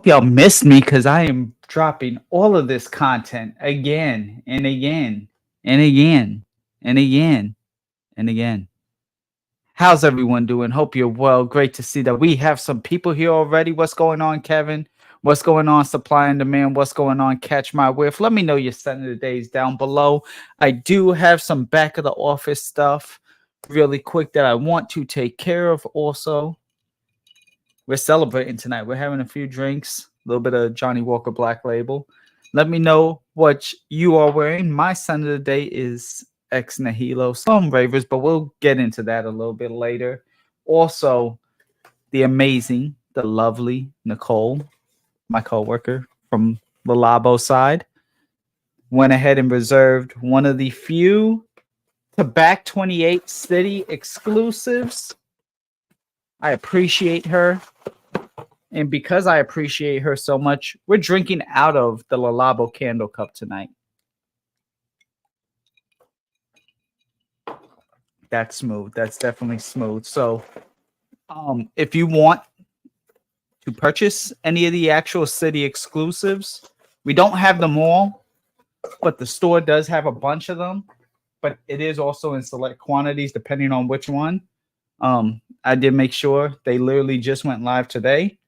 hope y'all missed me because I am dropping all of this content again and again and again and again and again. How's everyone doing? Hope you're well. Great to see that we have some people here already. What's going on, Kevin? What's going on, supply and demand? What's going on, catch my whiff? Let me know your set of the days down below. I do have some back of the office stuff really quick that I want to take care of also. We're celebrating tonight. We're having a few drinks, a little bit of Johnny Walker Black Label. Let me know what you are wearing. My scent of the day is ex Nihilo. Some ravers, but we'll get into that a little bit later. Also, the amazing, the lovely Nicole, my coworker from the Labo side, went ahead and reserved one of the few Tobacco 28 City exclusives. I appreciate her. And because I appreciate her so much, we're drinking out of the Labo candle cup tonight. That's smooth. That's definitely smooth. So if you want to purchase any of the actual city exclusives, we don't have them all, but the store does have a bunch of them. But it is also in select quantities depending on which one. I did make sure they literally just went live today.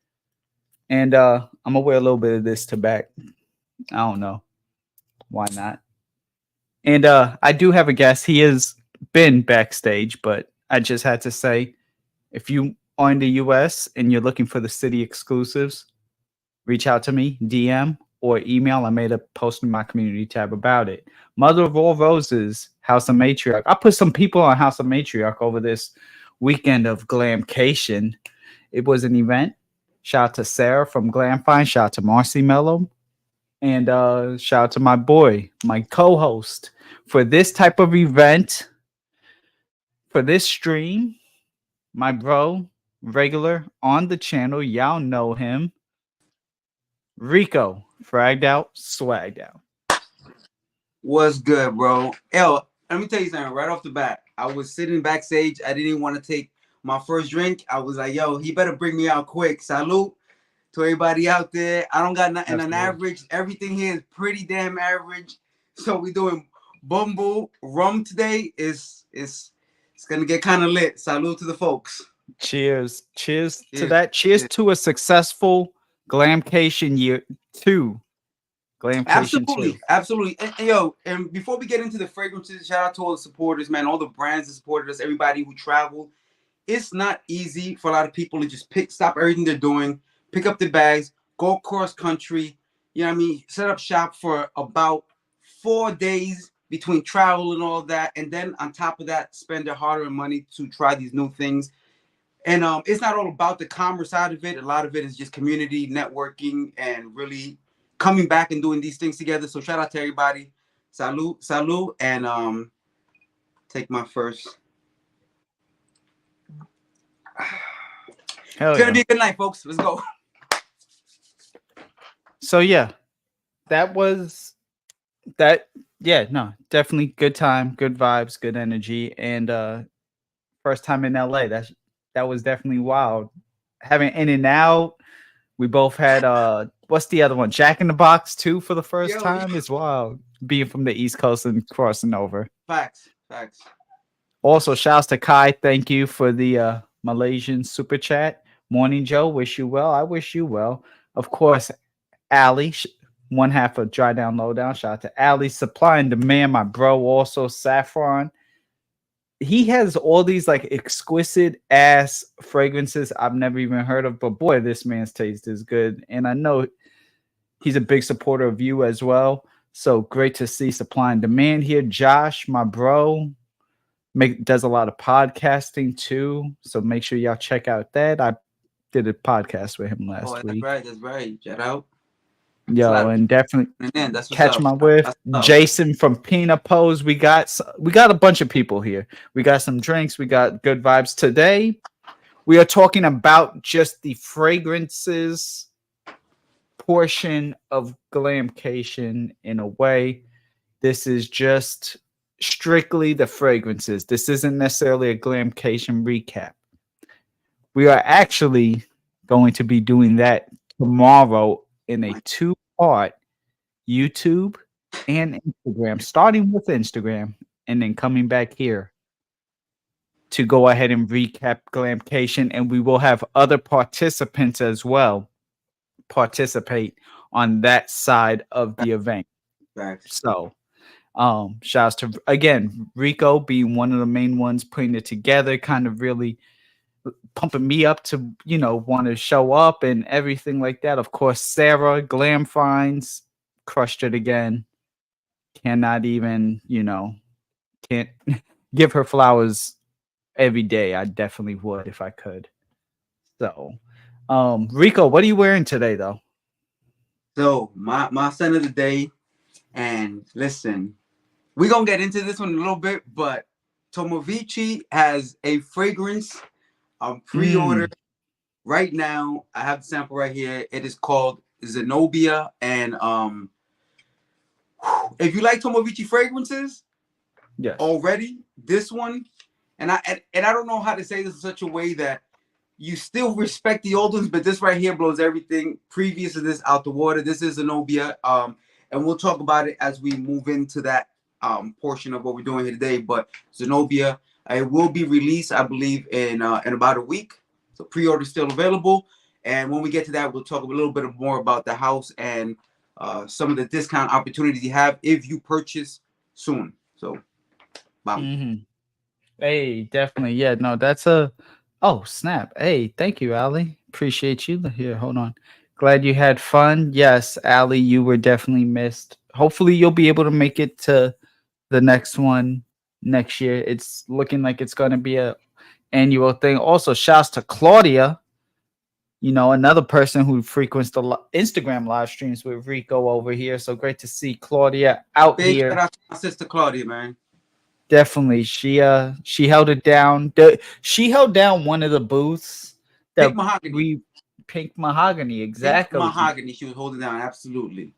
And I'm gonna wear a little bit of this tobacco. I don't know. Why not? And I do have a guest. He has been backstage, but I just had to say, if you are in the US and you're looking for the city exclusives, reach out to me, DM or email. I made a post in my community tab about it. Mother of All Roses, House of Matriarch. I put some people on House of Matriarch over this weekend of Glamcation. It was an event. Shout out to Sarah from Glamfine. Shout out to Marcy Mello. And shout out to my boy, my co-host for this type of event, for this stream, my bro, regular on the channel. Y'all know him. RICO, fragged out, swagged out. What's good, bro? Yo, let me tell you something right off the bat. I was sitting backstage. I didn't want to take my first drink. I was like, yo, he better bring me out quick. Salute to everybody out there. I don't got nothing on average. Everything here is pretty damn average. So we doing bumble rum today. It's gonna get kind of lit. Salute to the folks. Cheers. Cheers to that. Cheers to a successful Glamcation year 2. Absolutely. And yo, and before we get into the fragrances, shout out to all the supporters, man, all the brands that supported us, everybody who traveled. It's not easy for a lot of people to just stop everything they're doing, pick up their bags, go cross country, you know what I mean, set up shop for about 4 days between travel and all that, and then on top of that, spend their hard-earned money to try these new things. And it's not all about the commerce side of it. A lot of it is just community networking and really coming back and doing these things together. So shout out to everybody. Salute, and take my first. It's gonna be a good night, folks. Let's go. So yeah, definitely good time, good vibes, good energy, and first time in LA. That was definitely wild. Having In and Out, we both had what's the other one? Jack in the Box 2 for the first time is wild. Being from the East Coast and crossing over. Facts. Also, shouts to Kai. Thank you for the Malaysian super chat. Morning, Joe. Wish you well. I wish you well. Of course, Ali, one half of Dry Down Lowdown. Shout out to Ali. Supply and Demand, my bro. Also, Saffron. He has all these like exquisite ass fragrances I've never even heard of, but boy, this man's taste is good. And I know he's a big supporter of you as well. So great to see Supply and Demand here. Josh, my bro, does a lot of podcasting too. So make sure y'all check out that. I did a podcast with him last week. That's right. Shout out. Yo, and definitely that's catch my whiff. Jason from Pina Pose. We got a bunch of people here. We got some drinks. We got good vibes. Today, we are talking about just the fragrances portion of Glamcation in a way. This is just strictly the fragrances. This isn't necessarily a Glamcation recap. We are actually going to be doing that tomorrow in a My 2-part YouTube and Instagram, starting with Instagram and then coming back here to go ahead and recap Glamcation, and we will have other participants as well participate on that side of the event. facts. So shouts to again Rico being one of the main ones putting it together, kind of really pumping me up to want to show up and everything like that. Of course, Sarah Glam Finds crushed it again. Cannot even can't give her flowers every day. I definitely would if I could. So Rico, what are you wearing today though? So my scent of the day, and listen, we're gonna get into this one in a little bit, but Tomavicci has a fragrance pre-order right now. I have the sample right here. It is called Zenobia, and if you like Tomavicci fragrances Yes. already, this one, and I don't know how to say this in such a way that you still respect the old ones, but this right here blows everything previous to this out the water. This is Zenobia, and we'll talk about it as we move into that portion of what we're doing here today. But Zenobia, it will be released, I believe, in about a week. So pre-order still available. And when we get to that, we'll talk a little bit more about the house and some of the discount opportunities you have if you purchase soon. So, wow. Hey, definitely. Yeah, no, that's a oh snap. Hey, thank you, Ali. Appreciate you. Here, hold on. Glad you had fun. Yes, Ali, you were definitely missed. Hopefully you'll be able to make it to the next one next year. It's looking like it's gonna be a annual thing. Also, shouts to Claudia, another person who frequents the Instagram live streams with Rico over here. So great to see Claudia out Big here. shout out to my sister Claudia, man. Definitely, she held it down. She held down one of the booths that Pink Mahogany. Pink Mahogany, Pink exactly. Mahogany. She was holding down. Absolutely.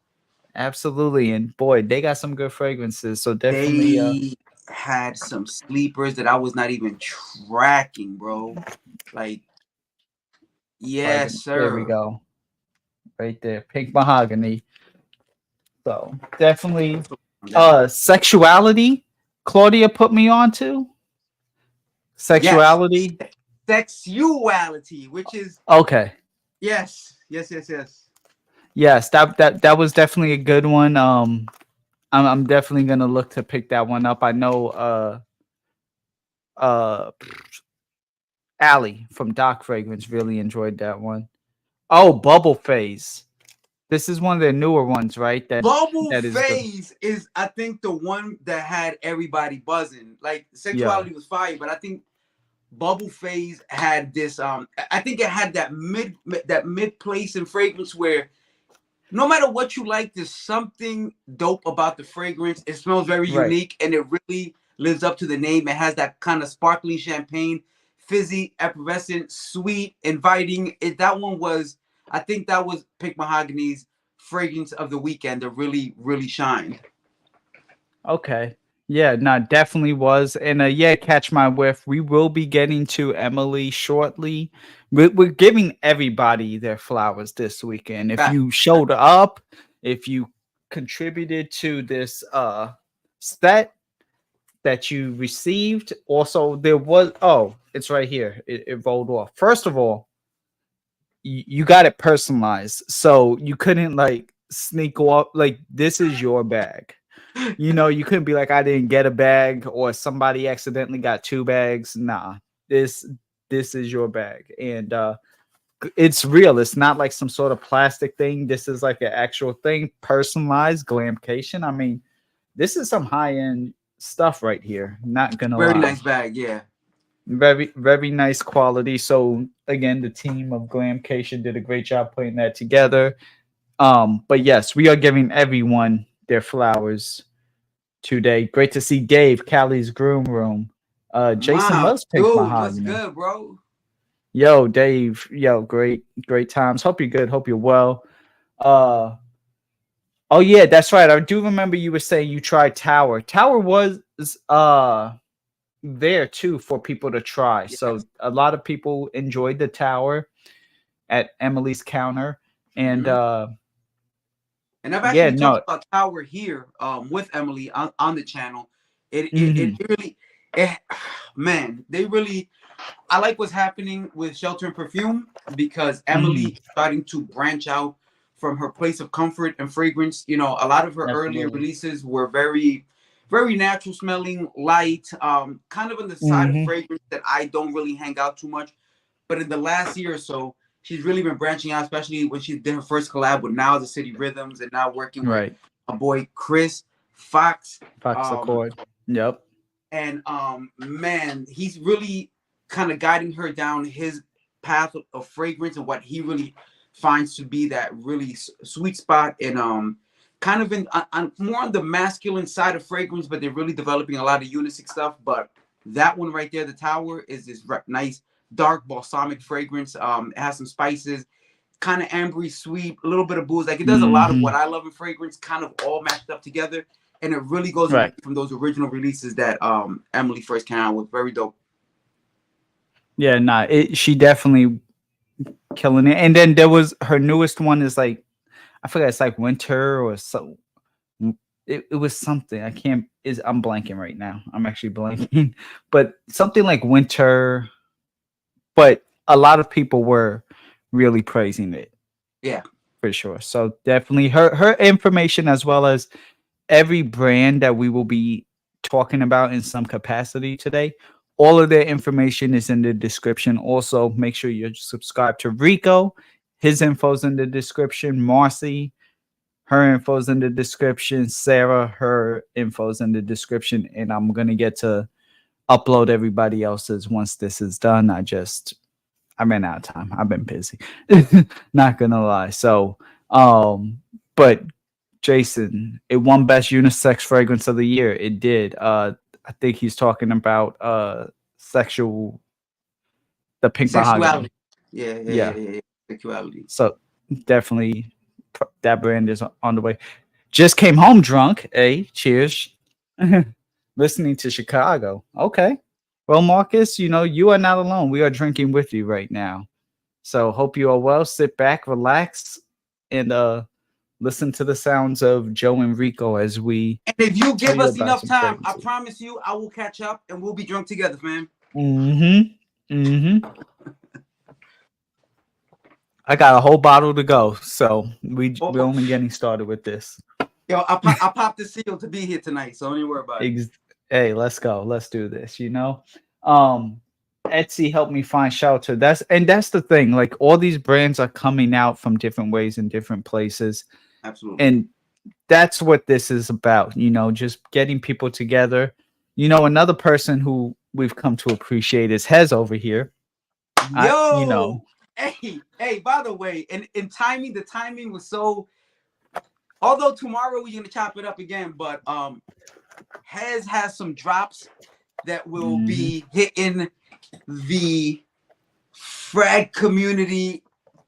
Absolutely, and boy, they got some good fragrances. So definitely, They had some sleepers that I was not even tracking, bro. Like, yes, there we sir. go, right there, Pink Mahogany. So definitely, sexuality. Claudia put me on to Yes, sexuality. sexuality, which is Okay. yes. Yes, that was definitely a good one. I'm definitely gonna look to pick that one up. I know uh Allie from Doc Fragrance really enjoyed that one. Oh, Bubble Phase. This is one of the newer ones, right? Bubble That is the Phase is, I think, the one that had everybody buzzing. Like, yeah. sexuality was fire, but I think Bubble Phase had this. I think it had that mid place in fragrance where no matter what you like, there's something dope about the fragrance. It smells very Right. unique, and it really lives up to the name. It has that kind of sparkling champagne, fizzy, effervescent, sweet, inviting. That one was, I think that was Pink Mahogany's fragrance of the weekend that really, really shined. Okay. Yeah, no, definitely was. And yeah, catch my whiff. We will be getting to Emily shortly. We're giving everybody their flowers this weekend. If you showed up, if you contributed to this set that you received, also there was it's right here. It rolled off. First of all, you got it personalized. So you couldn't like sneak off like this is your bag. You couldn't be like, I didn't get a bag or somebody accidentally got 2 bags. Nah, this is your bag. And it's real. It's not like some sort of plastic thing. This is like an actual thing, personalized Glamcation. I mean, this is some high-end stuff right here. Not gonna Very lie. nice bag, yeah. Very, very nice quality. So again, the team of Glamcation did a great job putting that together. But yes, we are giving everyone their flowers today. Great to see Dave, Callie's groom room. Jason Wow, loves Pink dude, what's Mahogany. good, bro? Yo, Dave. Yo, great times. Hope you're good. Hope you're well. Oh yeah, that's right. I do remember you were saying you tried Tower. Tower was there too for people to try. So a lot of people enjoyed the Tower at Emily's counter. And And I've yeah, actually no. talked about Tower here with Emily on the channel. It Mhm. really, it, man, they really. I like what's happening with Shelter and Perfume because Emily Mhm. is starting to branch out from her place of comfort and fragrance. You know, a lot of her earlier Absolutely. releases were very, very natural smelling, light, kind of on the side of Mhm. fragrance that I don't really hang out too much. But in the last year or so, she's really been branching out, especially when she did her first collab with Now the City Rhythms and now working with Right. my boy Chris Fox. Fox Um, Accord. Yep. and man, he's really kind of guiding her down his path of fragrance and what he really finds to be that really sweet spot and kind of in on more on the masculine side of fragrance, but they're really developing a lot of unisex stuff. But that one right there, the Tower, is this nice dark balsamic fragrance. It has some spices, kind of ambery sweet, a little bit of booze. Like it does a lot of what Mhm. I love in fragrance, kind of all matched up together. And it really goes away Right. from those original releases that Emily first came out with. Very dope. Yeah, nah, she definitely killing it. And then there was her newest one is like I forgot it's like winter or so. It was something I can't is I'm blanking right now. I'm actually blanking, but something like winter. But a lot of people were really praising it Yeah. for sure. So definitely her information as well as every brand that we will be talking about in some capacity today. All of their information is in the description. Also, make sure you're subscribed to Rico. His info's in the description. Marcy, her info's in the description. Sarah, her info's in the description. And I'm gonna get to upload everybody else's once this is done. I ran out of time. I've been busy. Not gonna lie. So but Jason, it won best unisex fragrance of the year. It did. I think he's talking about sexual the pink mahogany. Sexuality. Yeah, yeah, yeah, Yeah. yeah, yeah. Sexuality. So definitely that brand is on the way. Just came home drunk. Hey, cheers. Listening to Chicago. Okay. Well, Marcus, you are not alone. We are drinking with you right now. So hope you are well. Sit back, relax, and listen to the sounds of Joe and Rico as we And if you tell give you us about enough some time, I fragrances. promise you, I will catch up and we'll be drunk together, fam. Mm-hmm. Mm-hmm. I got a whole bottle to go, so Oh, we're oh. only getting started with this. Yo, I popped the seal to be here tonight, so don't even worry about it. Hey, let's go. Let's do this. Um, Etsy helped me find shelter. That's the thing. Like all these brands are coming out from different ways in different places, Absolutely. and that's what this is about. Just getting people together. Another person who we've come to appreciate is Hez over here. Yo, hey, by the way, in timing, the timing was so. Although tomorrow we're gonna chop it up again, but Hez has some drops that will Mhm. be hitting the frag community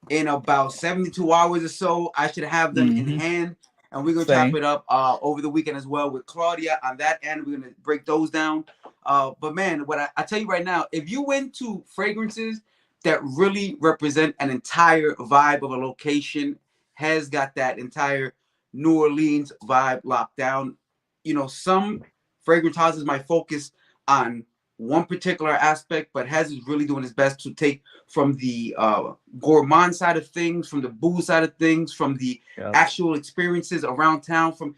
in about 72 hours or so. I should have them in Mhm. hand, and we're gonna chop Same. it up over the weekend as well with Claudia on that end. We're gonna break those down. But man, what I tell you right now, if you went to fragrances that really represent an entire vibe of a location, has got that entire New Orleans vibe locked down. Some fragrance houses might focus on one particular aspect, but Hez is really doing his best to take from the gourmand side of things, from the booze side of things, from the Yep. actual experiences around town, from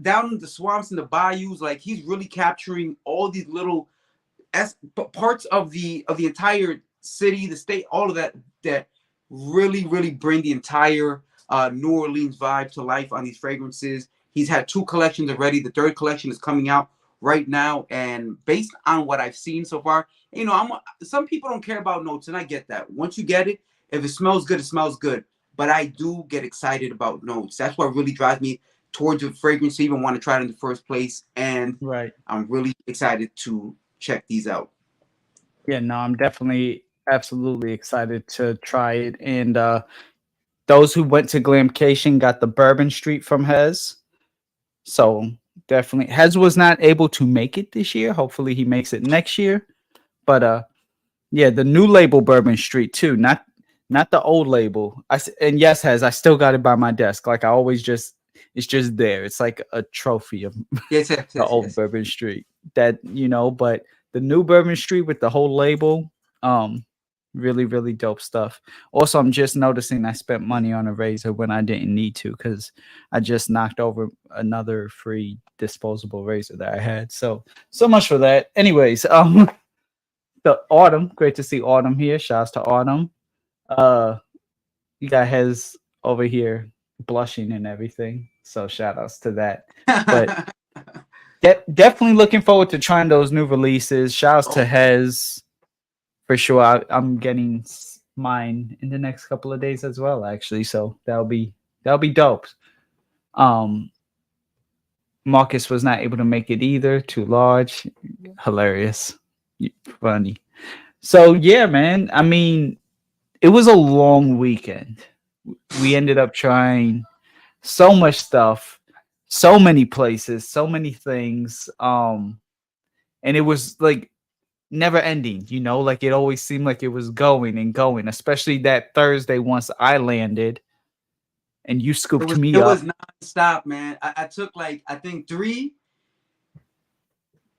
down in the swamps and the bayous. Like he's really capturing all these little parts of the entire city, the state, all of that really, really bring the entire New Orleans vibe to life on these fragrances. He's had 2 collections already. The 3rd collection is coming out right now, and based on what I've seen so far, some people don't care about notes, and I get that. Once you get it, if it smells good, it smells good. But I do get excited about notes. That's what really drives me towards a fragrance to even want to try it in the first place. And Right. I'm really excited to check these out. Yeah, no, I'm definitely absolutely excited to try it. And those who went to Glamcation got the Bourbon Street from Hez. So definitely Hez was not able to make it this year. Hopefully he makes it next year. But yeah, the new label Bourbon Street too. not the old label. And yes, I still got it by my desk. Like I always just, it's just there. It's like a trophy of Yes, yes, the yes, old yes. Bourbon Street. That, but the new Bourbon Street with the whole label, really, really dope stuff. Also, I'm just noticing I spent money on a razor when I didn't need to because I just knocked over another free disposable razor that I had. So much for that. Anyways, the Autumn, great to see Autumn here. Shouts to Autumn. Uh, you got Hez over here blushing and everything. So shout outs to that. But definitely looking forward to trying those new releases. Shouts to Hez for sure. I'm getting mine in the next couple of days as well, actually. So that'll be dope. Marcus was not able to make it either. Too large. Hilarious. Funny. So yeah, man. I mean, it was a long weekend. We ended up trying so much stuff, so many places, so many things. And it was like never ending, like it always seemed like it was going and going, especially that Thursday once I landed and you scooped me it up. was non-stop, man. I took like I think 2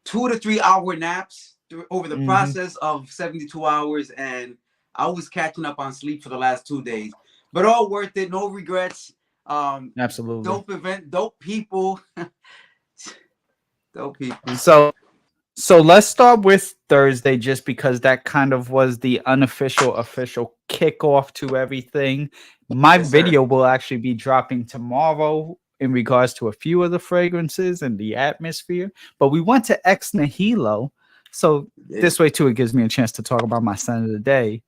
to 3 hour naps over the process of 72 hours, and I was catching up on sleep for the last 2 days. But all worth it, no regrets. Absolutely. Dope event, dope people. Dope people. So let's start with Thursday, just because that kind of was the official kickoff to everything. My video will actually be dropping tomorrow in regards to a few of the fragrances and the atmosphere. But we went to Ex Nihilo. So this way too, it gives me a chance to talk about my scent of the day.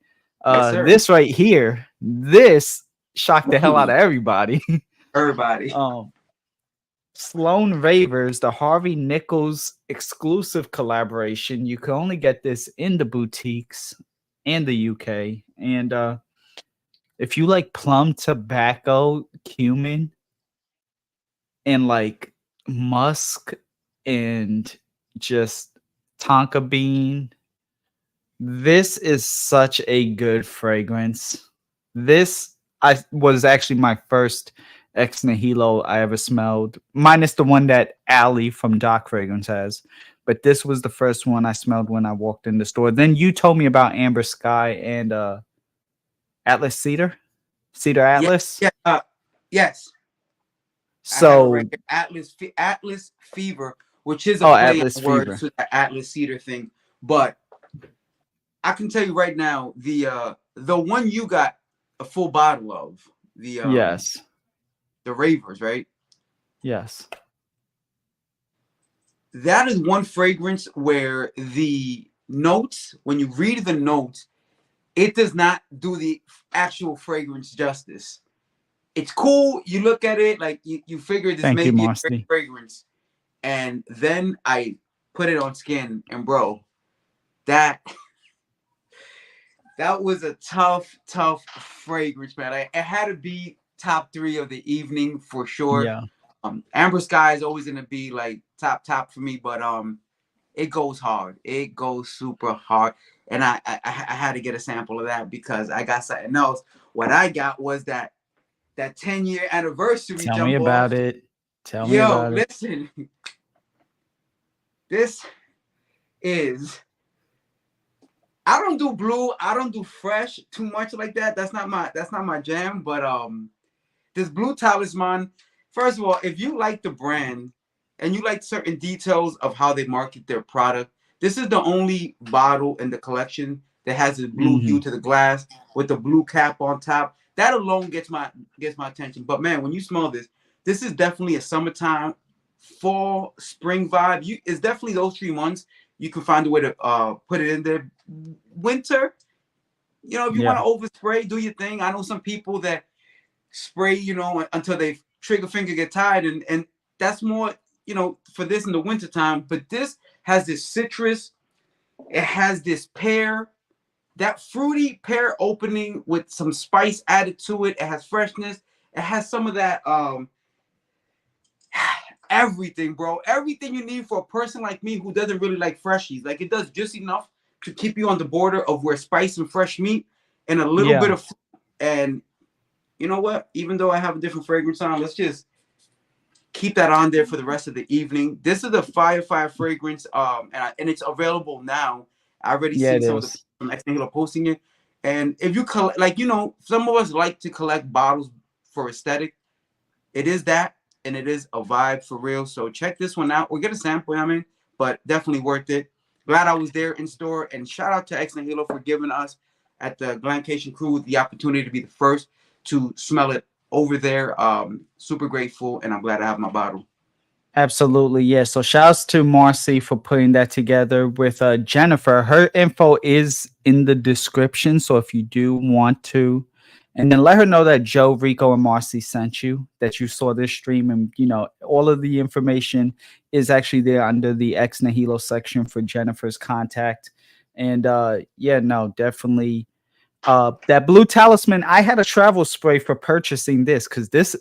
This right here, this shocked the hell out of everybody. Sloan Ravers, the Harvey Nichols exclusive collaboration. You can only get this in the boutiques and the UK. And if you like plum tobacco, cumin, and like musk and just tonka bean, this is such a good fragrance. This was actually my first Ex Nihilo I ever smelled, minus the one that Ali from Doc Fragrance has. But this was the first one I smelled when I walked in the store. Then you told me about Amber Sky and Atlas Cedar Atlas. Yes. So Atlas Fever, which is a play Atlas on word Fever to the Atlas Cedar thing. But I can tell you right now, the one you got a full bottle of, yes, the Ravers, right? Yes. That is one fragrance where the notes, when you read the notes, it does not do the actual fragrance justice. It's cool. You look at it like you figure this may be a great fragrance. And then I put it on skin, and bro, that was a tough fragrance, man. It had to be top 3 of the evening for sure. Yeah. Amber Sky is always gonna be like top for me, but it goes hard. It goes super hard, and I had to get a sample of that because I got something else. What I got was that 10-year anniversary. Tell me about it. Tell me about it. Listen, this is. I don't do blue. I don't do fresh too much like that. That's not my jam. But this blue Talisman. First of all, if you like the brand and you like certain details of how they market their product, this is the only bottle in the collection that has a blue hue to the glass with the blue cap on top. That alone gets my attention. But man, when you smell this is definitely a summertime, fall, spring vibe. It's definitely those 3 months. You can find a way to put it in there. Winter, if you want to overspray, do your thing. I know some people that spray, until they trigger finger get tired, and that's more, for this in the winter time. But this has this citrus, it has this pear, that fruity pear opening with some spice added to it. It has freshness. It has some of that everything, bro. Everything you need for a person like me who doesn't really like freshies. Like, it does just enough to keep you on the border of where spice and fresh meat and a little bit of And you know what? Even though I have a different fragrance on, let's just keep that on there for the rest of the evening. This is the fire fragrance, and it's available now. I already Yeah, seen it some of the is. from Ex Nihilo posting it. And if you collect, like, you know, some of us like to collect bottles for aesthetic. It is that, and it is a vibe for real. So check this one out or get a sample. I mean, but definitely worth it. Glad I was there in store, and shout out to Ex Nihilo for giving us at the Glamcation crew the opportunity to be the first to smell it over there. Super grateful, and I'm glad I have my bottle. Absolutely, yeah. So shouts to Marcy for putting that together with Jennifer. Her info is in the description, so if you do want to, and then let her know that Joe, Rico, and Marcy sent you, that you saw this stream, and you know all of the information is actually there under the Ex Nihilo section for Jennifer's contact. And yeah, no, definitely. That blue talisman, I had a travel spray for purchasing this because this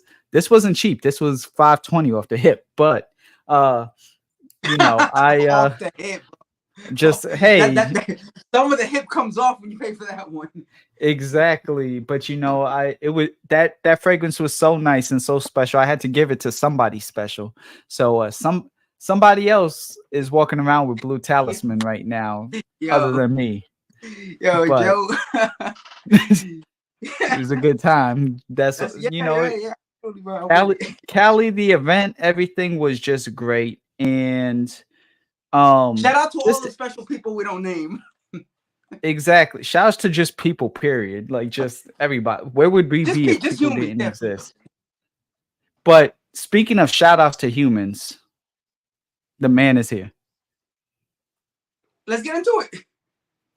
wasn't cheap. This was 520 off the hip, but uh you know, I Off the hip. just That, hey, that some of the hip comes off when you pay for that one. exactly. But you know, it was that fragrance was so nice and so special. I had to give it to somebody special. So somebody else is walking around with blue talisman right now, other Yo, than me. yo, But Joe. it was a good time. That's That's, yeah, you know, yeah. Totally, bro. I'm with it. Cali, the event, everything was just great. And Shout out to all just the special people we don't name. exactly. Shouts to just people, period. Like just everybody. Where would we be if Just people humans. didn't Yeah. exist? But speaking of shout outs to humans, the man is here. Let's get into it.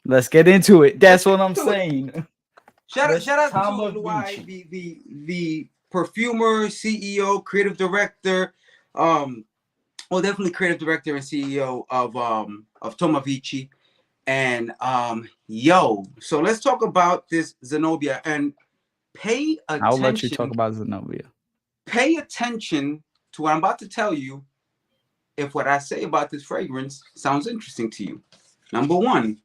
Let's get into it. That's what I'm into it. saying. Shout out to Tomavicci. the perfumer, CEO, creative director, well, definitely creative director and CEO of Tomavicci. And yo, so let's talk about this Zenobia and pay I'll let you talk attention. about Zenobia. Pay attention to what I'm about to tell you if what I say about this fragrance sounds interesting to you. Number one,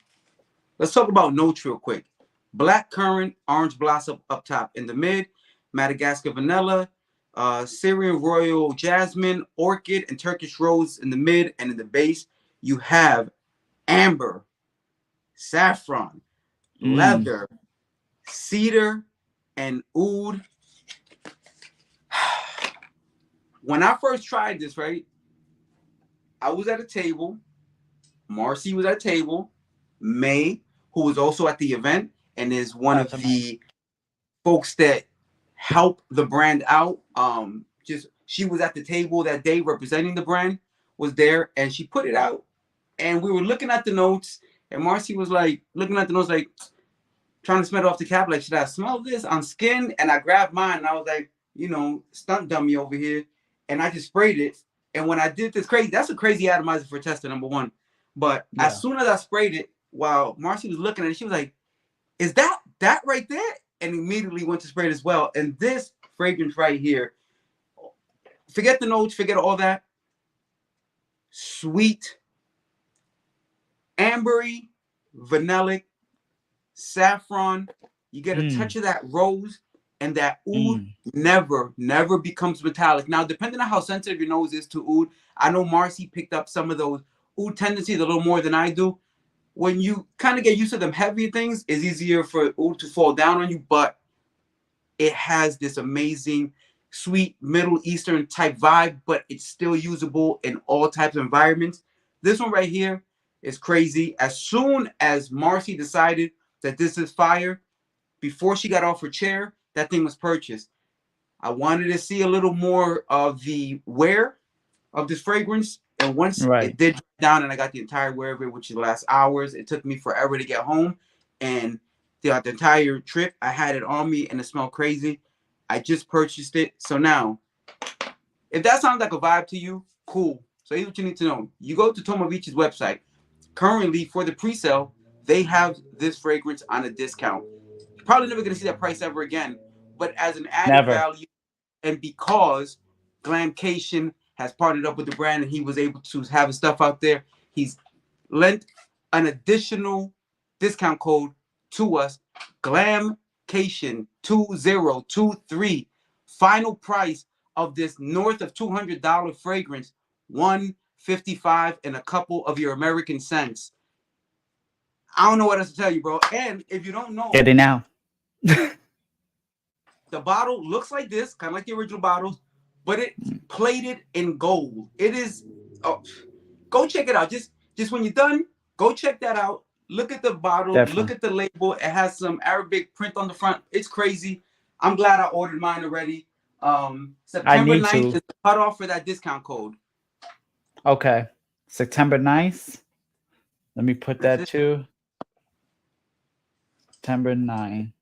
let's talk about notes real quick. Black currant, orange blossom up top. In the mid, Madagascar vanilla, Syrian royal jasmine, orchid, and Turkish rose in the mid. And in the base, you have amber, saffron, leather, cedar, and oud. When I first tried this, right, I was at a table. Marcy was at a table. May, who was also at the event and is one of the folks that help the brand out. Just she was at the table that day representing the brand, was there, and she put it out. And we were looking at the notes, and Marcy was like looking at the notes, like trying to smell it off the cap, like, should I smell this on skin? And I grabbed mine, and I was like, you know, stunt dummy over here, and I just sprayed it. And when I did this crazy, that's a crazy atomizer for a tester, number one. But as soon as I sprayed it, while Marcy was looking at it, she was like, is that right there? And immediately went to spray it as well. And this fragrance right here, forget the notes, forget all that. Sweet, ambery, vanillic, saffron. You get a touch of that rose, and that oud never becomes metallic. Now, depending on how sensitive your nose is to oud, I know Marcy picked up some of those oud tendencies a little more than I do. When you kind of get used to them heavier things, it's easier for oud to fall down on you, but it has this amazing sweet Middle Eastern type vibe, but it's still usable in all types of environments. This one right here is crazy. As soon as Marcy decided that this is fire, before she got off her chair, that thing was purchased. I wanted to see a little more of the wear of this fragrance. And once it did drop down and I got the entire wear of it, which is the last hours, it took me forever to get home. And throughout the entire trip, I had it on me and it smelled crazy. I just purchased it. So now, if that sounds like a vibe to you, cool. So here's what you need to know. You go to Tomavicci's website. Currently, for the pre-sale, they have this fragrance on a discount. You're probably never going to see that price ever again. But as an added value, and because Glamcation has partnered up with the brand and he was able to have his stuff out there, he's lent an additional discount code to us, Glamcation Glamcation 2023. Final price of this north of $200 fragrance, $155 and a couple of your American cents. I don't know what else to tell you, bro. And if you don't know, get it now. the bottle looks like this, kind of like the original bottles, but it's plated in gold. It is. Oh, go check it out. Just when you're done, go check that out. Look at the bottle. Definitely. Look at the label. It has some Arabic print on the front. It's crazy. I'm glad I ordered mine already. September 9th is the cutoff for that discount code. Okay. September 9th. Let me put that too. September 9th.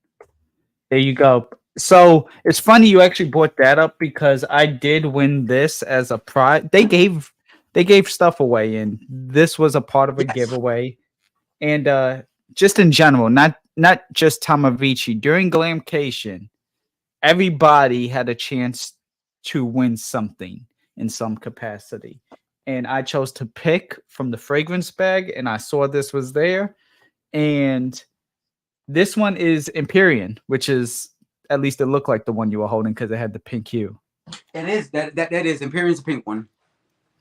There you go. So it's funny you actually brought that up because I did win this as a prize. They gave stuff away, and this was a part of a giveaway. And just in general, not just Tomavicci, during Glamcation, everybody had a chance to win something in some capacity. And I chose to pick from the fragrance bag, and I saw this was there. And this one is Empyrean, which is, at least it looked like the one you were holding because it had the pink hue. It is. That is. Empyrean's a pink one.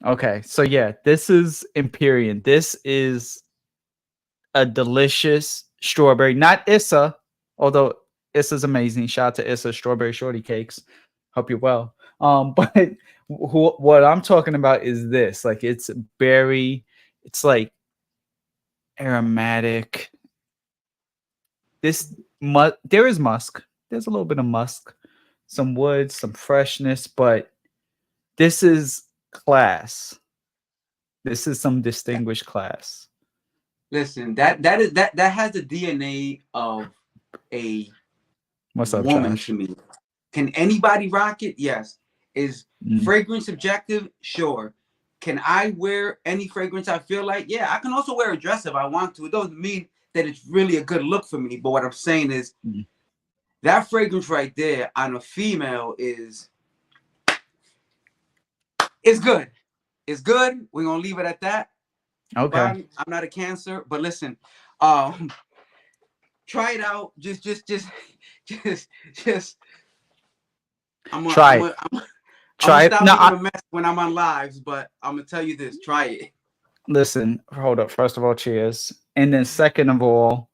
Okay. So yeah, this is Empyrean. This is a delicious strawberry, not Issa, although Issa's amazing. Shout out to Issa, strawberry shorty cakes. Hope you're well. But what I'm talking about is this. Like, it's berry. It's like aromatic. There is musk. There's a little bit of musk, some wood, some freshness, but this is class. This is some distinguished class. Listen, that has the DNA of a woman to me. Can anybody rock it? Yes. Is fragrance subjective? Sure. Can I wear any fragrance I feel like? Yeah, I can also wear a dress if I want to. It doesn't mean that it's really a good look for me. But what I'm saying is that fragrance right there on a female is good. It's good. We're gonna leave it at that. Okay. I'm not a Cancer, but listen, try it out. Just. Try it. No, I'm a mess when I'm on lives, but I'm gonna tell you this: try it. Listen, hold up. First of all, cheers, and then second of all,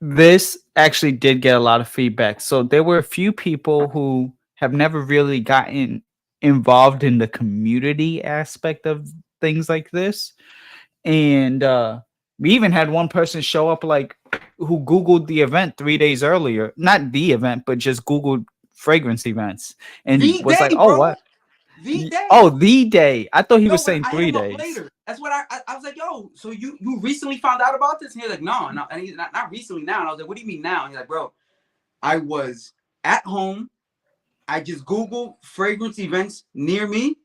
this actually did get a lot of feedback. So there were a few people who have never really gotten involved in the community aspect of things like this, and we even had one person show up who Googled the event 3 days earlier, not the event, but just Googled fragrance events and was like, "Oh, what? The day. Oh, the day." I thought he was saying 3 days. Later. That's what I was like, "Yo, so you recently found out about this?" And he's like, "No, and he's not recently now." And I was like, "What do you mean now?" And he's like, "Bro, I was at home. I just Googled fragrance events near me,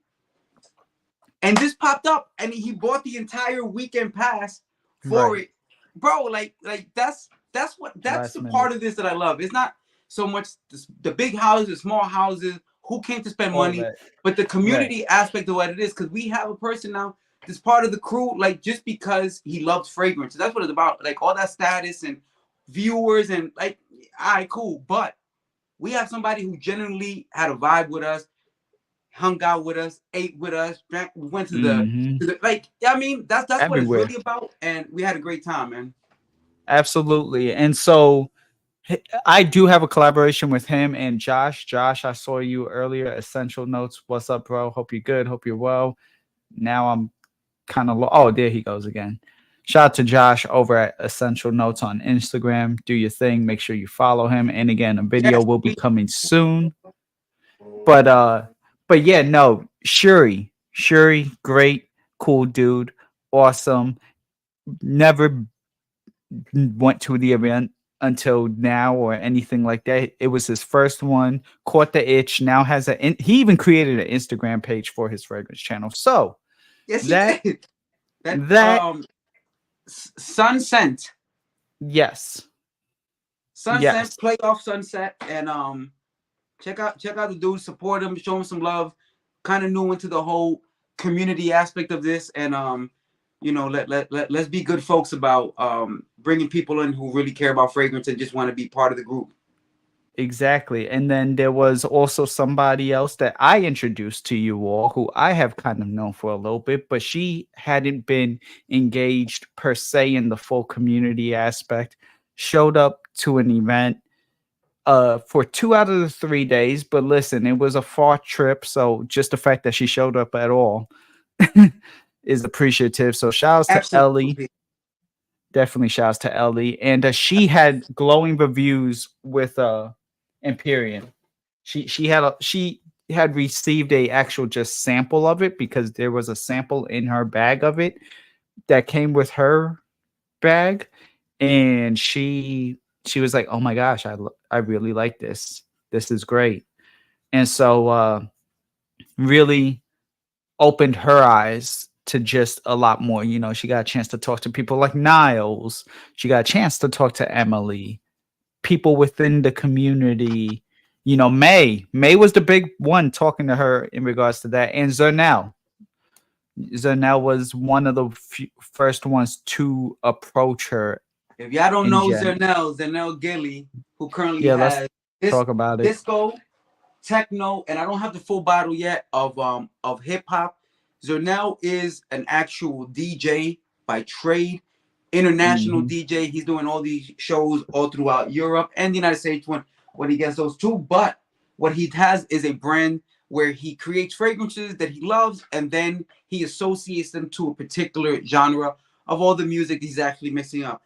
and this popped up, and he bought the entire weekend pass for it, bro. Like that's the part of this that I love. It's not so much the big houses, the small houses, who came to spend money, but the community aspect of what it is. Because we have a person now that's part of the crew, like just because he loves fragrances. That's what it's about. Like all that status and viewers and like, all right, cool, but we have somebody who genuinely had a vibe with us, hung out with us, ate with us, drank, went to the like. I mean, that's what it's really about, and we had a great time, man. Absolutely. And so I do have a collaboration with him and Josh. Josh, I saw you earlier. Essential Notes. What's up, bro? Hope you're good. Hope you're well. Now I'm kind of oh, there he goes again. Shout out to Josh over at Essential Notes on Instagram. Do your thing. Make sure you follow him. And again, a video will be coming soon. But yeah, no, Shuri, great, cool dude, awesome. Never went to the event until now or anything like that. It was his first one. Caught the itch. Now has he even created an Instagram page for his fragrance channel. So yes, that Sunset. Yes. Sunset, playoff Sunset, and check out the dude, support him, show him some love. Kind of new into the whole community aspect of this, and you know, let's be good folks about bringing people in who really care about fragrance and just want to be part of the group. Exactly. And then there was also somebody else that I introduced to you all who I have kind of known for a little bit, but she hadn't been engaged per se in the full community aspect. Showed up to an event for 2 out of the 3 days, but listen, it was a far trip, so just the fact that she showed up at all is appreciative. So shouts to Ellie. Absolutely. Definitely shouts to Ellie. And she had glowing reviews with Empyrean. She had received a actual just sample of it because there was a sample in her bag of it that came with her bag, and she was like, "Oh my gosh, I really like this. This is great." And so really opened her eyes to just a lot more. You know, she got a chance to talk to people like Niles. She got a chance to talk to Emily, people within the community. You know, May was the big one talking to her in regards to that. And Zernell was one of the first ones to approach her. If y'all don't know Zernell Gillie, who currently has talk about it. Disco, techno, and I don't have the full bottle yet of hip hop. Zernell is an actual DJ by trade, international DJ. He's doing all these shows all throughout Europe and the United States when he gets those too. But what he has is a brand where he creates fragrances that he loves, and then he associates them to a particular genre of all the music he's actually mixing up.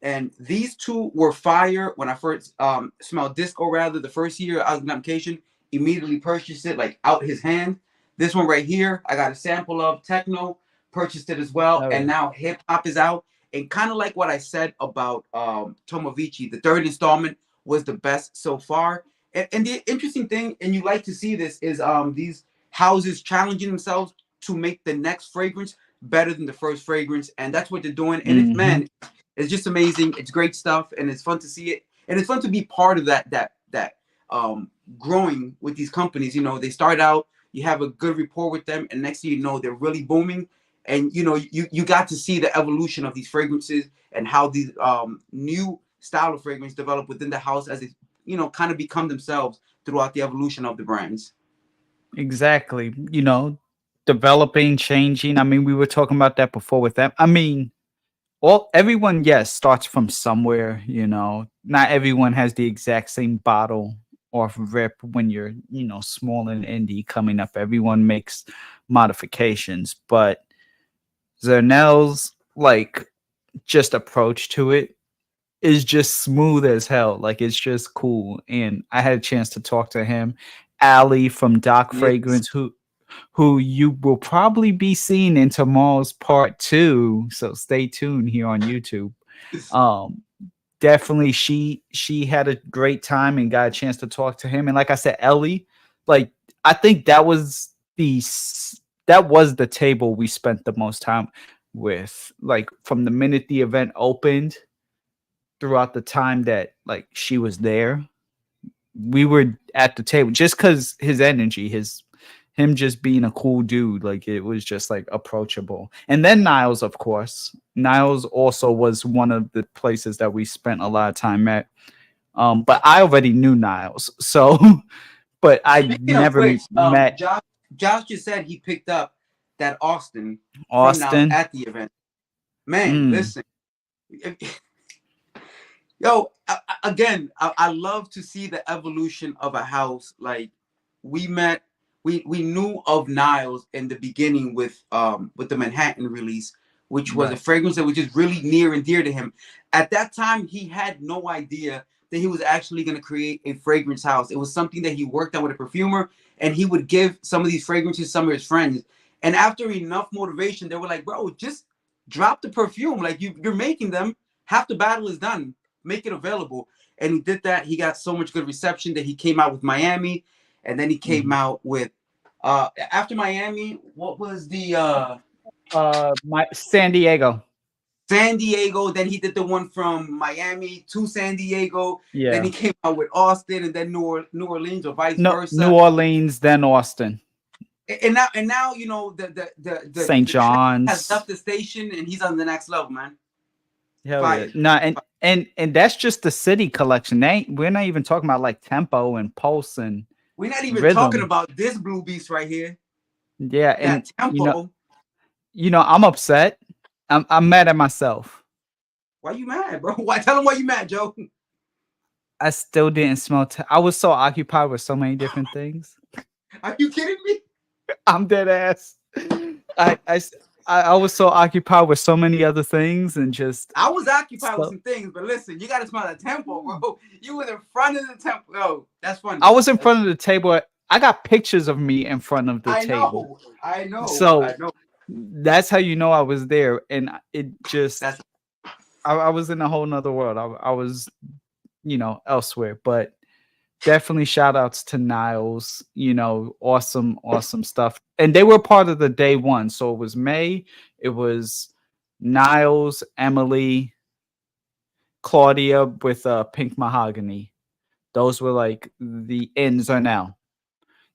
And these two were fire when I first smelled Disco. Rather, the first year I was in Glamcation, immediately purchased it like out his hand. This one right here, I got a sample of techno, purchased it as well, and now hip hop is out. And kind of like what I said about Tomavicci, the third installment was the best so far. And the interesting thing, and you like to see this, is these houses challenging themselves to make the next fragrance better than the first fragrance, and that's what they're doing. And it's, man, it's just amazing. It's great stuff, and it's fun to see it, and it's fun to be part of that growing with these companies. You know, they start out, you have a good rapport with them, and next thing you know, they're really booming. And you know, you got to see the evolution of these fragrances and how these new style of fragrance develop within the house as they, you know, kind of become themselves throughout the evolution of the brands. Exactly. You know, developing, changing. I mean, we were talking about that before with them. I mean, everyone, yes, starts from somewhere. You know, not everyone has the exact same bottle off rip when you're, you know, small and indie coming up. Everyone makes modifications, but Zernell's like just approach to it is just smooth as hell. Like, it's just cool. And I had a chance to talk to him. Ali from Doc Fragrance, who you will probably be seeing in tomorrow's part 2. So stay tuned here on YouTube. Definitely she had a great time and got a chance to talk to him. And like I said, Ellie, like, I think that was the table we spent the most time with, like, from the minute the event opened throughout the time that like she was there. We were at the table just because his energy, him just being a cool dude, like, it was just like approachable. And then Niles, of course. Niles also was one of the places that we spent a lot of time at. But I already knew Niles, so but I never met. Josh just said he picked up that Austin from Niles at the event. Man, listen. Yo, again, I love to see the evolution of a house. Like, we knew of Niles in the beginning with the Manhattan release, which was a fragrance that was just really near and dear to him. At that time, he had no idea that he was actually going to create a fragrance house. It was something that he worked on with a perfumer, and he would give some of these fragrances to some of his friends. And after enough motivation, they were like, bro, just drop the perfume. Like, you're making them. Half the battle is done. Make it available. And he did that. He got so much good reception that he came out with Miami, and then he came out with after Miami, what was the San Diego. Then he did the one from Miami to San Diego. Yeah. Then he came out with Austin, and then New Orleans, or vice versa. New Orleans, then Austin. And now you know St. the train has John's. left the station and he's on the next level, man. Hell yeah. Fire. No, and that's just the city collection. We're not even talking about like tempo and pulse and We're not even talking rhythm. about this blue beast right here. Yeah, and That tempo. I'm upset. I'm mad at myself. Why you mad, bro? Why? Tell him why you mad, Joe. I still didn't smell. I was so occupied with so many different things. Are you kidding me? I'm dead ass. I was so occupied with so many other things and just. I was occupied with some things, but listen, you got to smell the tempo, bro. You was in front of the tempo. Oh, that's funny. I was in front of the table. I got pictures of me in front of the table. I know. So that's how you know I was there, and it just. I was in a whole nother world. I was, elsewhere, but definitely shout outs to Niles, awesome stuff. And they were part of the day one. So it was May, it was Niles, Emily, Claudia with Pink Mahogany. Those were like the in Zernell.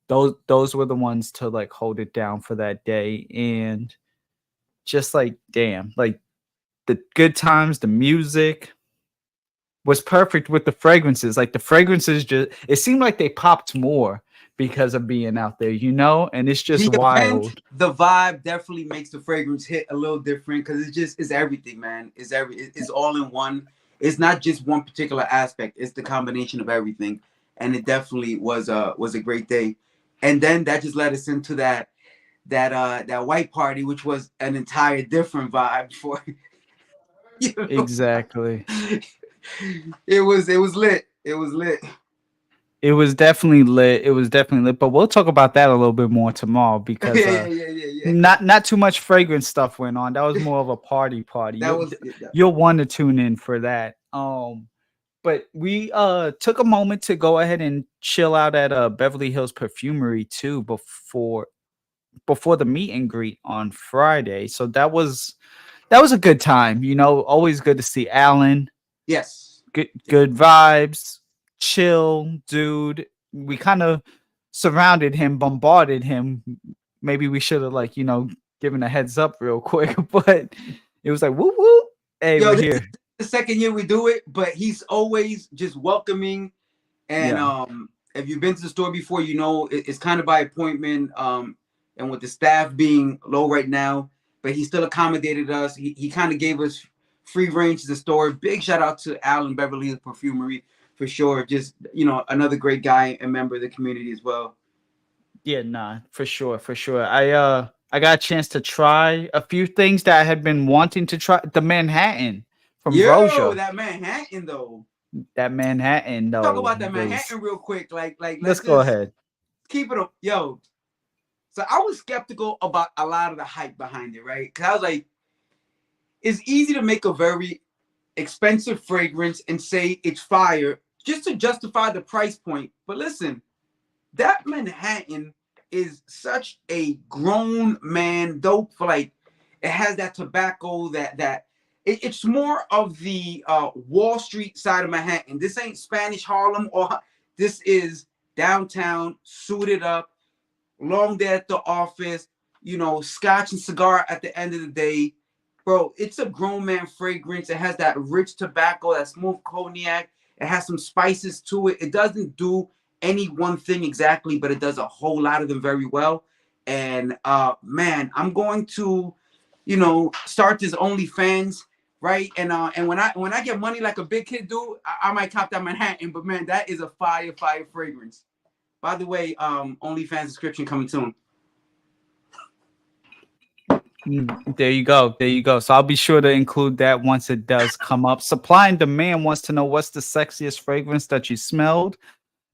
Those were the ones to like hold it down for that day. And just like, damn, like the good times, the music was perfect with the fragrances. Like the fragrances it seemed like they popped more because of being out there, and it's just wild. The vibe definitely makes the fragrance hit a little different because it's everything, man. It's all in one. It's not just one particular aspect. It's the combination of everything. And it definitely was a great day. And then that just led us into that white party, which was an entire different vibe for Exactly. It was lit. It was lit. It was definitely lit. But we'll talk about that a little bit more tomorrow because not too much fragrance stuff went on. That was more of a party. You'll want to tune in for that. But we took a moment to go ahead and chill out at Beverly Hills Perfumery too before the meet and greet on Friday. So that was a good time. Always good to see Alan. Yes. Good vibes. Chill, dude. We kind of surrounded him, bombarded him. Maybe we should have given a heads up real quick, but it was like woo woo. Hey, we're here. The second year we do it, but he's always just welcoming. And if you've been to the store before, it's kind of by appointment. And with the staff being low right now, but he still accommodated us. He kind of gave us free range to the store. Big shout out to Alan Beverly Hills Perfumery for sure. Just another great guy and member of the community as well. Yeah, nah, for sure. I got a chance to try a few things that I had been wanting to try. The Manhattan from Roja. That Manhattan though. Talk about that Manhattan real quick. Like let's go ahead. Keep it up, yo. So I was skeptical about a lot of the hype behind it, right? Because I was like, it's easy to make a very expensive fragrance and say it's fire just to justify the price point. But listen, that Manhattan is such a grown man dope for it has that tobacco it's more of the Wall Street side of Manhattan. This ain't Spanish Harlem this is downtown, suited up. Long day at the office, scotch and cigar at the end of the day. Bro, it's a grown man fragrance. It has that rich tobacco, that smooth cognac. It has some spices to it. It doesn't do any one thing exactly, but it does a whole lot of them very well. And man, I'm going to, start this OnlyFans, right? And when I get money like a big kid do, I might cop that Manhattan. But man, that is a fire fragrance. By the way, OnlyFans description coming soon. There you go. So I'll be sure to include that once it does come up. Supply and Demand wants to know what's the sexiest fragrance that you smelled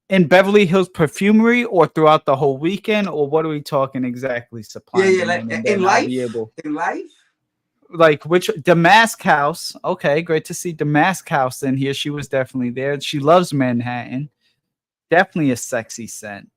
in Beverly Hills Perfumery or throughout the whole weekend, or what are we talking exactly? Supply and Demand, in life. Like which DAMASK House? Okay, great to see DAMASK House in here. She was definitely there. She loves Manhattan. Definitely a sexy scent.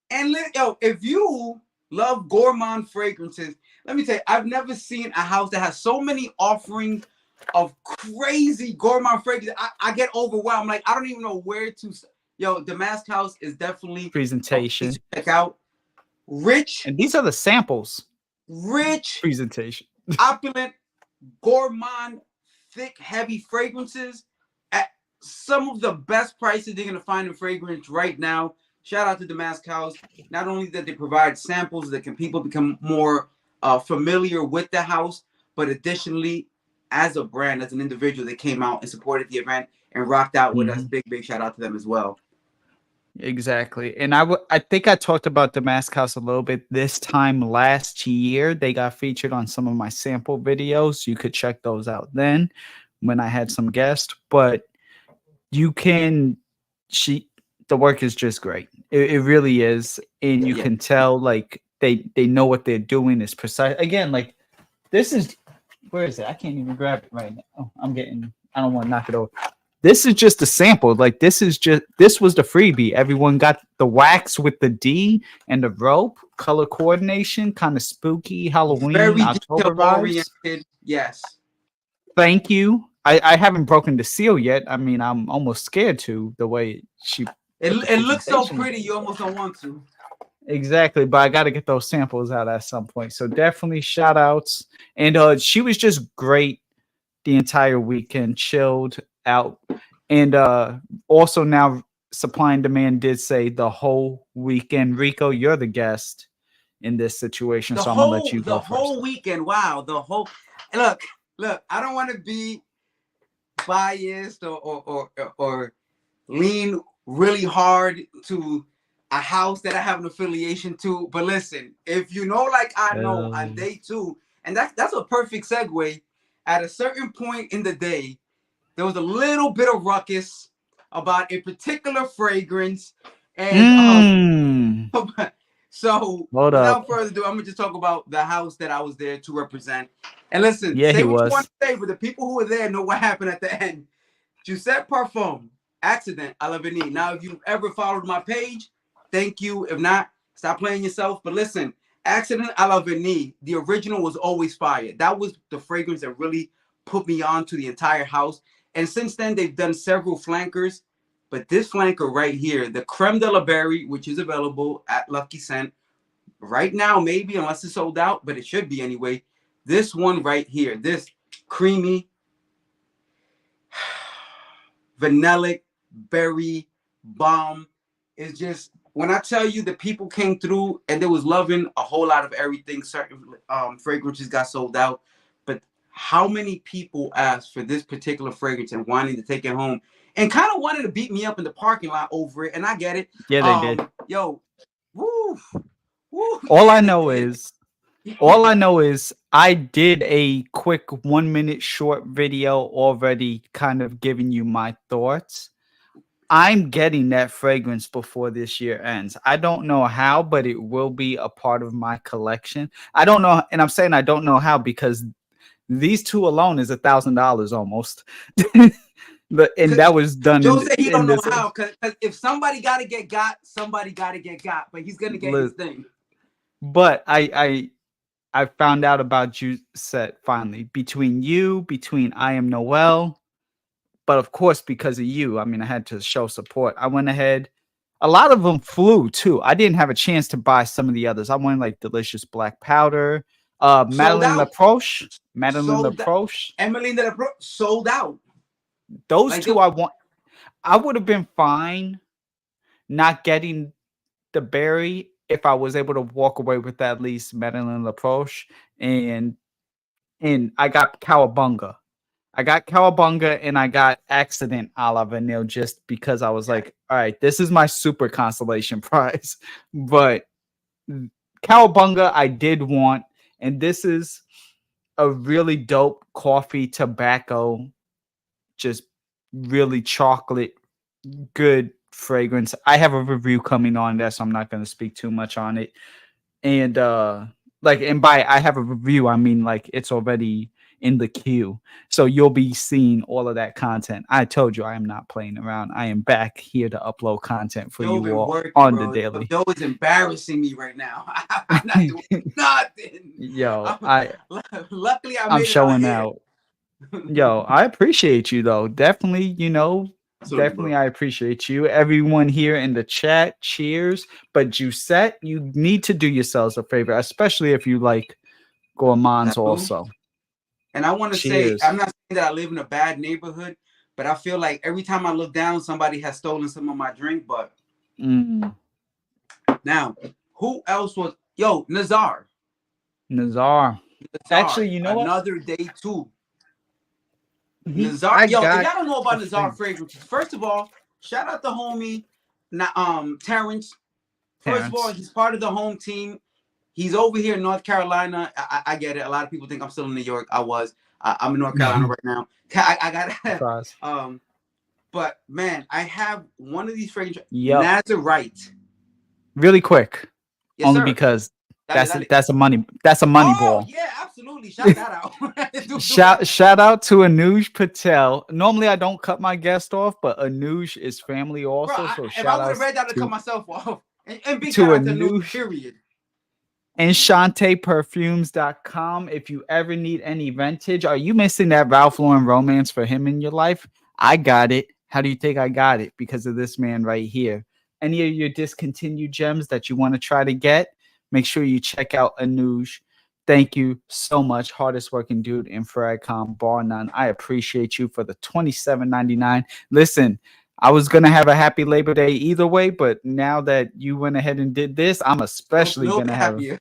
And if you love gourmand fragrances, let me tell you, I've never seen a house that has so many offerings of crazy gourmand fragrances. I get overwhelmed. Like, I don't even know where to. DAMASK House is definitely presentation. Check out. Rich, And these are the samples rich, presentation. opulent, gourmand, thick, heavy fragrances at some of the best prices they're gonna find in fragrance right now. Shout out to DAMASK House. Not only that they provide samples that can people become more familiar with the house, but additionally, as a brand, as an individual, they came out and supported the event and rocked out with us. Big shout out to them as well. Exactly. And I think I talked about DAMASK House a little bit this time last year. They got featured on some of my sample videos. You could check those out then when I had some guests. But you can the work is just great. It really is. And you can tell like they know what they're doing is precise. Again, like this is where is it? I can't even grab it right now. Oh, I don't want to knock it over. This is just a sample. Like this was the freebie. Everyone got the wax with the D and the rope, color coordination, kind of spooky Halloween, very October vibes. oriented. Yes. Thank you. I haven't broken the seal yet. I mean, I'm almost scared to the way it looks so pretty. You almost don't want to. Exactly, but I got to get those samples out at some point. So definitely shout outs. And she was just great the entire weekend, chilled out. And also now Supply and Demand did say the whole weekend. Rico, you're the guest in this situation, so I'm gonna let you go first. The whole weekend. Wow, the whole look. I don't want to be biased or lean really hard to a house that I have an affiliation to. But listen, if you know, like I know, on day 2, and that's a perfect segue. At a certain point in the day, there was a little bit of ruckus about a particular fragrance, and so without further ado, I'm gonna just talk about the house that I was there to represent. And listen, say what you want to say, but the people who were there know what happened at the end. JoussetParfums, Accident à l'Avenir. Now, if you've ever followed my page, thank you. If not, stop playing yourself. But listen, Accident à l'Avenir, the original was always fire. That was the fragrance that really put me on to the entire house. And since then, they've done several flankers. But this flanker right here, the Creme de la Berry, which is available at Lucky Scent right now, maybe, unless it's sold out, but it should be anyway. This one right here, this creamy, vanillic berry bomb is just, when I tell you the people came through and they was loving a whole lot of everything. Certain fragrances got sold out, but how many people asked for this particular fragrance and wanting to take it home and kind of wanted to beat me up in the parking lot over it? And I get it. Yeah, they did. Yo, woo. All I know is I did a quick 1-minute short video already kind of giving you my thoughts. I'm getting that fragrance before this year ends. I don't know how, but it will be a part of my collection. I don't know. And I'm saying I don't know how because these two alone is $1,000 almost. And that was done. Joe said he don't know how, because if somebody got to get got, somebody got to get got, but he's going to get his thing. But I found out about Jousset finally. Between I Am Noel, but of course, because of you, I mean, I had to show support. I went ahead. A lot of them flew too. I didn't have a chance to buy some of the others. I went like Delicious Black Powder, Madeleine Leproche, Emmeline de Leproche sold out. Those like two I want. I would have been fine not getting the berry if I was able to walk away with at least Madeleine Leproche, and I got Cowabunga. And I got Accident à la Vanille just because I was like, all right, this is my super consolation prize. But Cowabunga I did want, and this is a really dope coffee tobacco, just really chocolate, good fragrance. I have a review coming on that, so I'm not going to speak too much on it. And by I have a review, I mean like it's already in the queue, so you'll be seeing all of that content. I told you I am not playing around. I am back here to upload content for you all on the daily. Joe is embarrassing me right now. I'm not doing nothing. Yo, luckily I'm showing out. Yo, I appreciate you though. Definitely, Absolutely, Definitely, bro. I appreciate you. Everyone here in the chat, cheers. But Jousset, you need to do yourselves a favor, especially if you like gourmands Absolutely. also. And I want to say, Cheers. I'm not saying that I live in a bad neighborhood, but I feel like every time I look down, somebody has stolen some of my drink. But now, who else was? Yo, NAZAR. NAZAR. NAZAR. Actually, you know what? Another day too. I NAZAR. Yo, if got y'all don't know a about NAZAR free Fragrances, first of all, shout out to homie, Terrence. First of all, parents. he's part of the home team. He's over here in North Carolina. I get it. A lot of people think I'm still in New York. I was. I'm in North Carolina right now. I got. Surprise. But man, I have one of these fragrances, Yep. Nazarite. Really quick. Yes, Only sir. because Dale, dale. that's a money Oh ball. yeah, absolutely. Shout that out. Shout out to Anuj Patel. Normally I don't cut my guest off, but Anuj is family Bro, also. So if shout I would out have read that, I'd to cut myself off. And big to shout out to New Anuj. period. EnchantePerfumes.com. If you ever need any vintage, are you missing that Ralph Lauren romance for him in your life? I got it. How do you think I got it? Because of this man right here. Any of your discontinued gems that you want to try to get, make sure you check out Anuj. Thank you so much. Hardest working dude in Fragcom, bar none. I appreciate you for the $27.99. Listen, I was gonna have a happy Labor Day either way, but now that you went ahead and did this, I'm especially No gonna have, happier.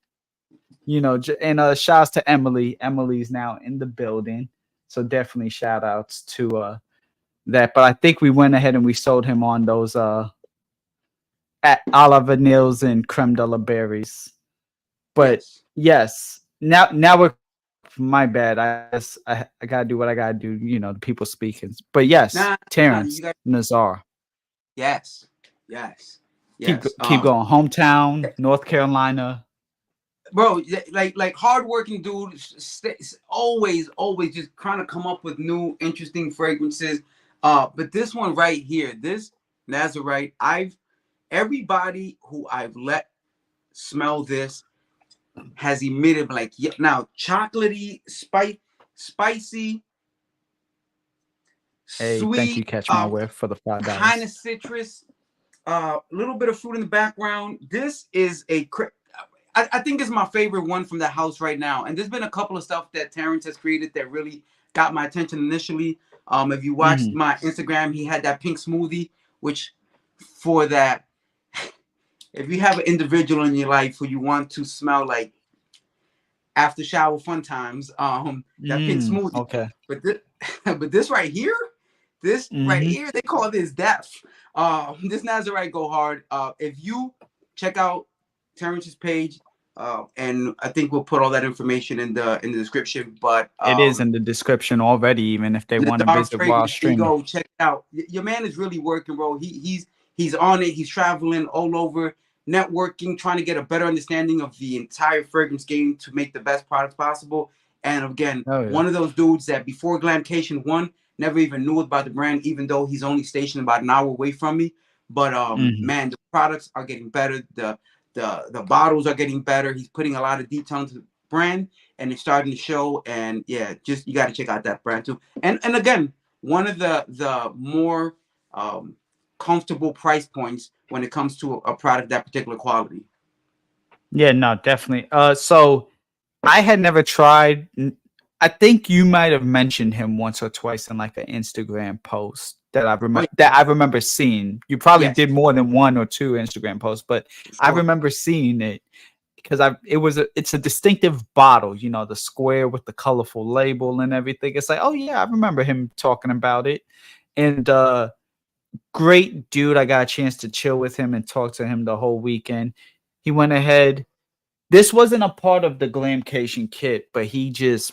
and shouts to Emily. Emily's now in the building, so definitely shout outs to that. But I think we went ahead and we sold him on those at a la vanilles and creme de la berries. But yes, now we're, my bad. I gotta do what I gotta do. The people speaking. But yes, Terrence Nazar. Yes. Keep going. Hometown, North Carolina. Bro, like hardworking dude, always just trying to come up with new interesting fragrances. But this one right here, this Nazarite, everybody who I've let smell this has emitted like, now chocolatey, spicy, Hey, sweet, thank you, Catch My Whiff, for the $5. kind of citrus, a little bit of fruit in the background. This is I think it's my favorite one from the house right now. And there's been a couple of stuff that Terrence has created that really got my attention initially. If you watched my Instagram, he had that pink smoothie, which for that, if you have an individual in your life who you want to smell like after shower fun times, that pink smoothie. Okay. But this right here, right here, they call this death. This Nazarite go hard. If you check out Terrence's page, and I think we'll put all that information in the description. But it is in the description already, even if they want to visit while streaming. Go check it out. Your man is really working, bro. He's on it. He's traveling all over, networking, trying to get a better understanding of the entire fragrance game to make the best products possible. And again, one of those dudes that before Glamcation 1 never even knew about the brand, even though he's only stationed about an hour away from me. But man, the products are getting better. The bottles are getting better. He's putting a lot of detail into the brand, and it's starting to show. And yeah, just you got to check out that brand too. And again, one of the more comfortable price points when it comes to a product that particular quality. Yeah, no, definitely. So I had never tried. I think you might have mentioned him once or twice in like an Instagram post that I remember seeing. You probably did more than one or two Instagram posts, but I remember seeing it because it's a distinctive bottle, the square with the colorful label and everything. It's like, oh yeah, I remember him talking about it. And great dude. I got a chance to chill with him and talk to him the whole weekend. He went ahead. This wasn't a part of the Glamcation kit, but he just,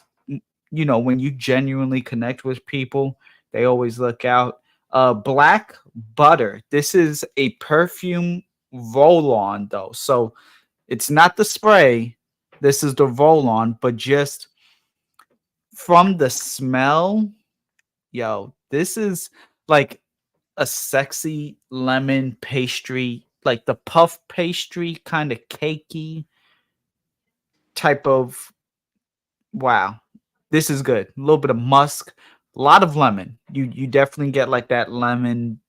when you genuinely connect with people, they always look out. Black Butter. This is a perfume roll-on, though. So it's not the spray. This is the roll-on, but just from the smell, this is like a sexy lemon pastry, like the puff pastry, kind of cakey type of, wow, this is good. A little bit of musk, A lot of lemon. You definitely get like that lemon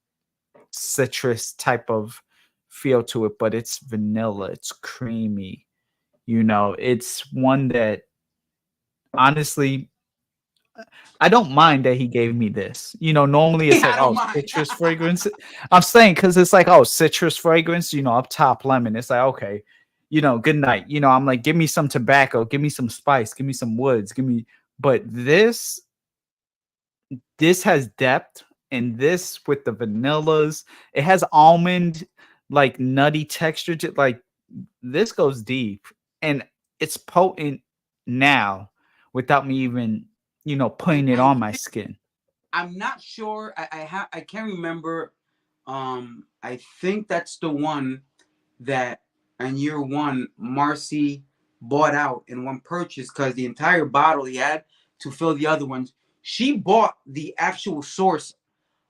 citrus type of feel to it, but it's vanilla. It's creamy. You know, it's one that honestly I don't mind that he gave me this. You know, normally it's like, I don't oh, mind. citrus fragrance. I'm saying because it's like, oh, citrus fragrance, you know, up top lemon. It's like, okay, you know, good night. You know, I'm like, give me some tobacco, give me some spice, give me some woods, give me. But this has depth, and this with the vanillas, it has almond, like nutty texture. Like this goes deep, and it's potent now without me even, you know, And putting it I on my think skin. I'm not sure. I can't remember. I think that's the one that in year one Marcy bought out in one purchase because the entire bottle he had to fill the other ones. She bought the actual source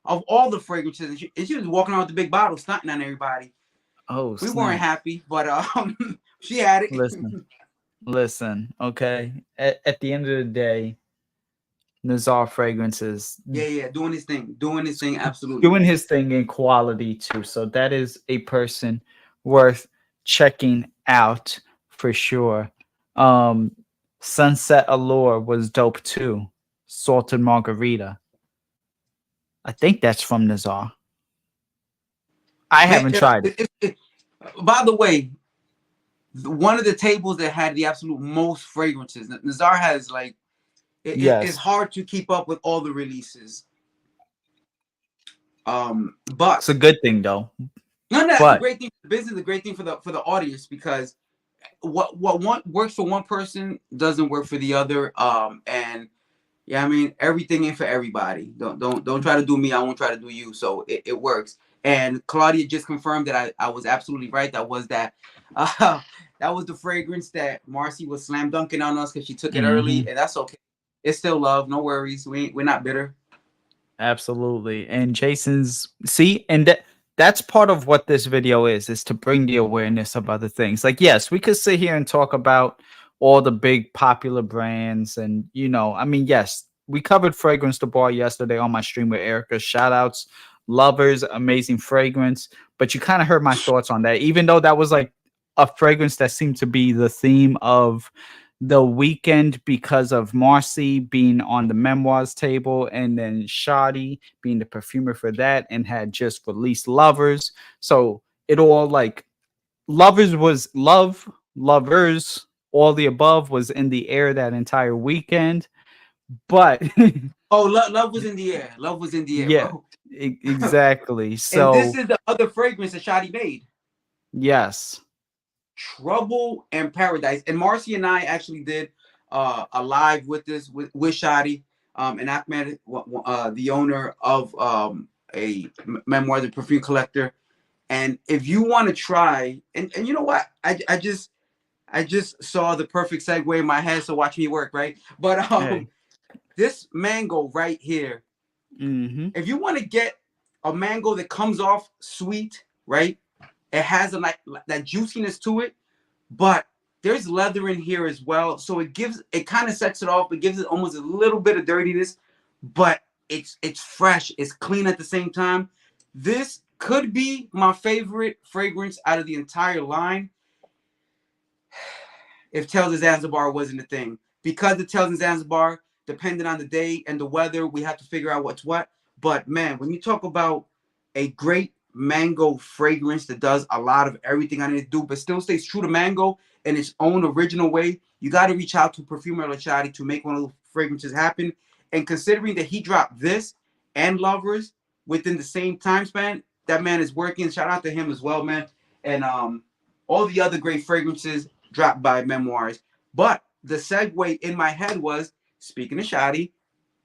of all the fragrances, and she was walking around with the big bottle, stunting on everybody. Oh We weren't snap! happy, but she had it. Listen. Okay. At the end of the day, NAZAR Fragrances Yeah, doing his thing, absolutely. doing his thing in quality too. So that is a person worth checking out for sure. Um, Sunset Allure was dope too. Salted Margarita. I think that's from Nazar. I Man, haven't tried it. by the way, one of the tables that had the absolute most fragrances. Nazar has like it's Yes, hard to keep up with all the releases. But it's a good thing though. no, that's a But great thing for the business, a great thing for the audience because what one works for one person doesn't work for the other. And yeah, I mean everything ain't for everybody. Don't try to do me. I won't try to do you. So it works. And Claudia just confirmed that I was absolutely right. That was uh, that was the fragrance that Marcy was slam dunking on us because she took it early, mhm, and that's okay. It's still love. No worries. We're not bitter. absolutely. And Jason's see, and that's part of what this video is to bring the awareness of other things. Like, yes, we could sit here and talk about all the big popular brands, and you know, I mean, yes, we covered Fragrancedubois yesterday on my stream with Erica. Shout outs, lovers, amazing fragrance. But you kind of heard my thoughts on that, even though that was like a fragrance that seemed to be the theme of the weekend because of Marcy being on the Memoirs table and then Shoddy being the perfumer for that and had just released Lovers. So it all like Lovers was lovers, all the above was in the air that entire weekend. But Oh, love was in the air. Love was in the air, yeah, bro. exactly. And this So is the other fragrance that Shadi made. yes. Trouble and Paradise. And Marcy and I actually did a live with this with Shadi, and Ahmed, the owner of a Memoirs and Perfume Collector. And if you want to try, and you know what, I just saw the perfect segue in my head, so watch me work, right? But Hey. this mango right here, Mm-hmm. if you want to get a mango that comes off sweet, right? It has a like that juiciness to it, but there's leather in here as well, so it kind of sets it off. It gives it almost a little bit of dirtiness, but it's fresh, it's clean at the same time. This could be my favorite fragrance out of the entire line if Tales of Zanzibar wasn't a thing. Because the Tales of Zanzibar, depending on the day and the weather, we have to figure out what's what. But man, when you talk about a great mango fragrance that does a lot of everything I need to do, but still stays true to mango in its own original way, you got to reach out to Perfumery Lachati to make one of those fragrances happen. And considering that he dropped this and Lovers within the same time span, that man is working. Shout out to him as well, man. And all the other great fragrances dropped by Memoirs. But the segue in my head was, speaking of Shadi,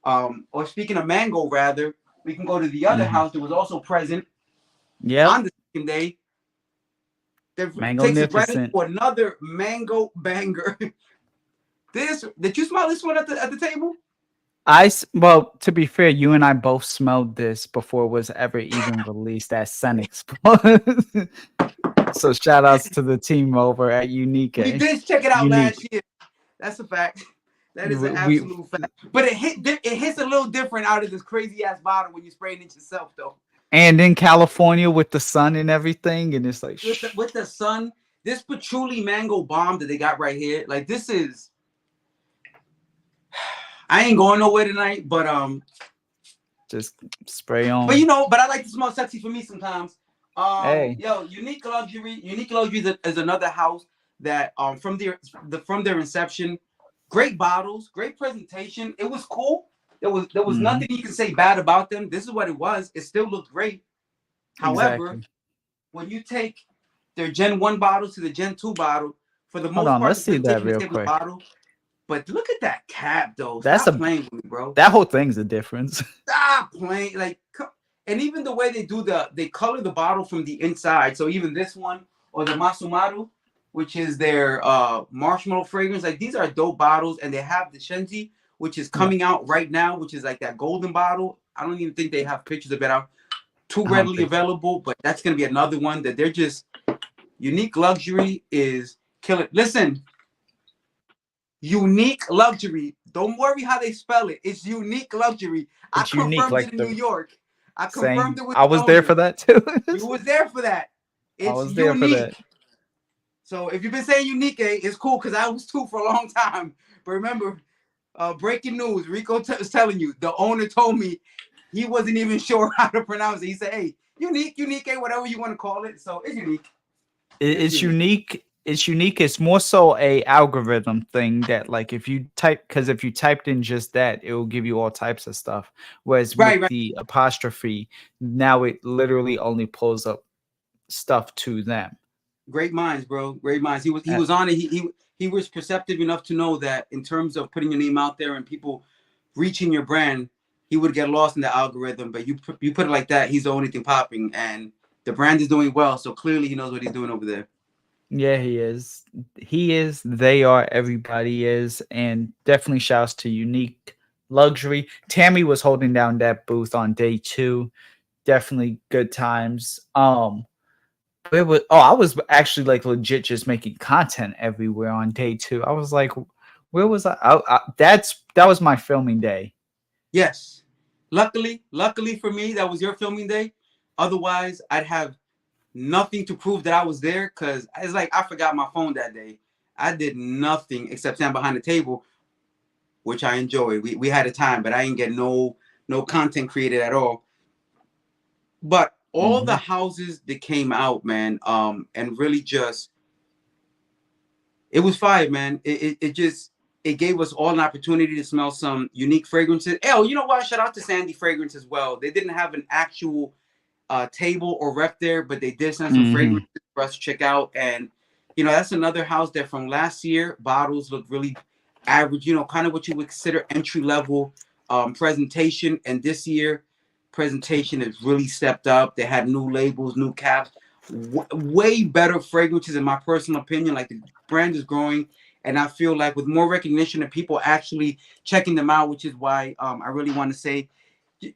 or speaking of mango rather, we can go to the other Mm-hmm. house that was also present Yep. on the second day. That takes us right Magnificent. into another mango banger. Did you smell this one at the table? Well, to be fair, you and I both smelled this before it was ever even released at SCENTXPLORE. So shout outs to the team over at Unique. We did check it out Unique. last year. That's a fact. That is an We absolute fact. But it hits a little different out of this crazy ass bottle when you're spraying it yourself, though. and in California with the sun and everything, and it's like With the sun, this patchouli mango bomb that they got right here, like this is. I ain't going nowhere tonight, but just spray on. But you know, but I like to smell sexy for me sometimes. Hey. Yo, Unique Luxury is another house that from their inception, great bottles, great presentation. It was cool. There was nothing you can say bad about them. This is what it was. It still looked great. However, when you take their Gen 1 bottle to the Gen 2 bottle, for the most part, let's see that real quick. Bottle, but look at that cap, though. That's Stop playing with me, bro. That whole thing's a difference. Stop playing, like, and even the way they color the bottle from the inside. So even this one or the Masumaru, which is their marshmallow fragrance, like these are dope bottles, and they have the Shenzi, which is coming out right now, which is like that golden bottle. I don't even think they have pictures of it out too readily available, but that's gonna be another one that they're just Unique Luxury is killing. Listen. Unique Luxury. Don't worry how they spell it. It's Unique Luxury. I confirmed it in New York. I confirmed it with I was there for that too. You was there for that. I was there for that. So if you've been saying Unique, it's cool because I was too for a long time. But remember, breaking news, RICO is telling you, the owner told me he wasn't even sure how to pronounce it. He said, hey, Unique, whatever you want to call it. So it's unique. It's unique. It's unique. It's more so a algorithm thing that, like, if you typed in just that, it will give you all types of stuff. Whereas with the apostrophe, now it literally only pulls up stuff to them. Great minds, bro. Great minds. He was on it. He was perceptive enough to know that in terms of putting your name out there and people reaching your brand, he would get lost in the algorithm. But you put it like that, he's the only thing popping, and the brand is doing well. So clearly, he knows what he's doing over there. Yeah, he is. He is. They are. Everybody is. And definitely shouts to Unique Luxury. Tammy was holding down that booth on day 2. Definitely good times. I was actually like legit just making content everywhere on day 2. I was like, where was I? That was my filming day. Yes. Luckily for me, that was your filming day. Otherwise, I'd have nothing to prove that I was there, because it's like I forgot my phone that day. I did nothing except stand behind the table, which I enjoy. We had a time, but I didn't get no content created at all. But all the houses that came out, man, and really just, it was fire, man. It gave us all an opportunity to smell some unique fragrances. Oh, you know what? Shout out to Sandy Fragrance as well. They didn't have an actual table or rep there, but they did send some fragrances for us to check out. And you know, that's another house that from last year, bottles look really average, you know, kind of what you would consider entry level presentation. And this year, presentation has really stepped up. They had new labels, new caps, way better fragrances in my personal opinion. Like, the brand is growing, and I feel like with more recognition and people actually checking them out, which is why I really want to say,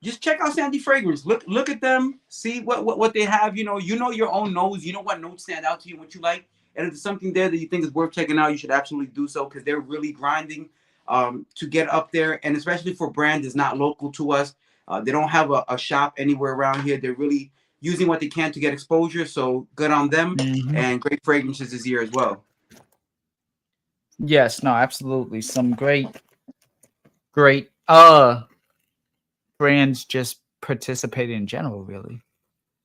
just check out Sandy Fragrance. Look at them, see what they have. You know your own nose. You know what notes stand out to you, what you like. And if there's something there that you think is worth checking out, you should absolutely do so, because they're really grinding to get up there. And especially for brand that's not local to us, they don't have a shop anywhere around here. They're really using what they can to get exposure. So good on them, and great fragrances this year as well. Yes, no, absolutely. Some great brands just participate in general, really.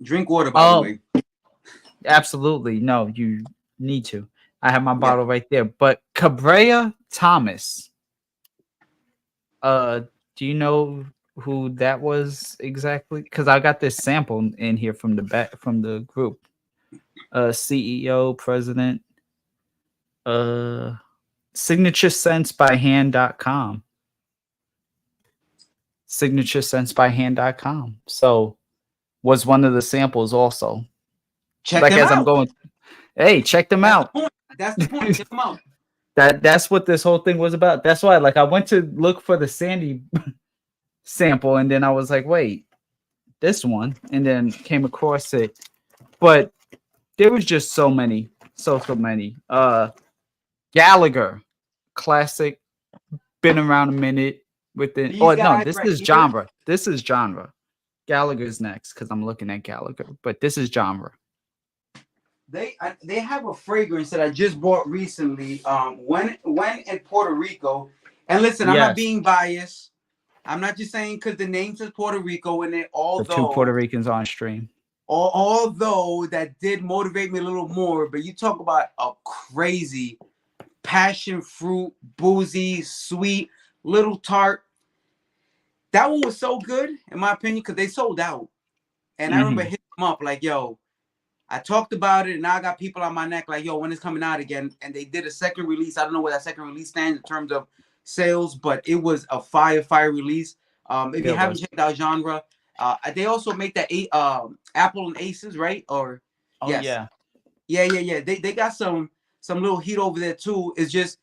Drink water, by the way. Absolutely. No, you need to. I have my bottle right there. But Cabrera Thomas, do you know who that was exactly? Because I got this sample in here from the back, from the group. CEO, president, signaturescentsbyhand.com. signaturescentsbyhand.com. So was one of the samples also. Check them out. I'm going, hey, check them out. That's the point. Check them out. That's what this whole thing was about. That's why, like, I went to look for the Sandy sample, and then I was like, wait, this one, and then came across it. But there was just so many. Gallagher, classic been around a minute within. These Oh no, guys this right is here, genre. This is genre. Gallagher's next because I'm looking at Gallagher, but this is genre. they have a fragrance that I just bought recently. When in Puerto Rico, and listen, I'm not Yes, being biased. I'm not just saying because the name says Puerto Rico in it. the two Puerto Ricans on stream. Although that did motivate me a little more, but you talk about a crazy passion fruit, boozy, sweet, little tart. That one was so good, in my opinion, because they sold out. And I remember hitting them up like, yo, I talked about it, and now I got people on my neck like, yo, when it's coming out again? And they did a second release. I don't know where that second release stands in terms of sales, but it was a fire release. If you haven't checked out genre, they also make that Apple and Aces, right? Or yes. Yeah. They got some little heat over there too. It's just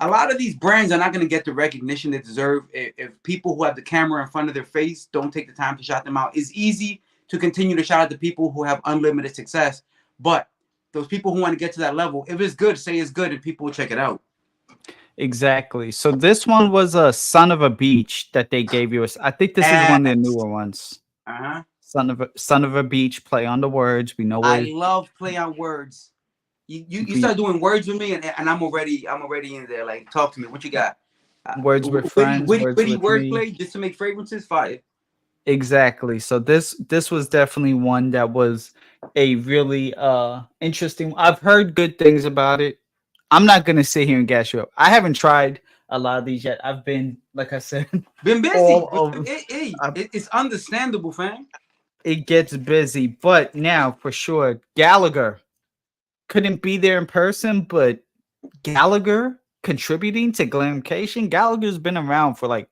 a lot of these brands are not going to get the recognition they deserve if people who have the camera in front of their face don't take the time to shout them out. It's easy to continue to shout out the people who have unlimited success, but those people who want to get to that level, if it's good, say it's good, and people will check it out. Exactly. So this one was a Son of a Beach that they gave you. I think this is one of their newer ones. Son of a Beach. Play on the words. We know. I love play on words. You start doing words with me, and I'm already in there. Like, talk to me. What you got? Words with friends. Witty words with wordplay just to make fragrances fire. Exactly. So this was definitely one that was a really interesting. I've heard good things about it. I'm not gonna sit here and gas you up. I haven't tried a lot of these yet. I've been, like I said, been busy. It's understandable, fam. It gets busy, but now for sure, Gallagher couldn't be there in person, but Gallagher contributing to Glamcation. Gallagher's been around for like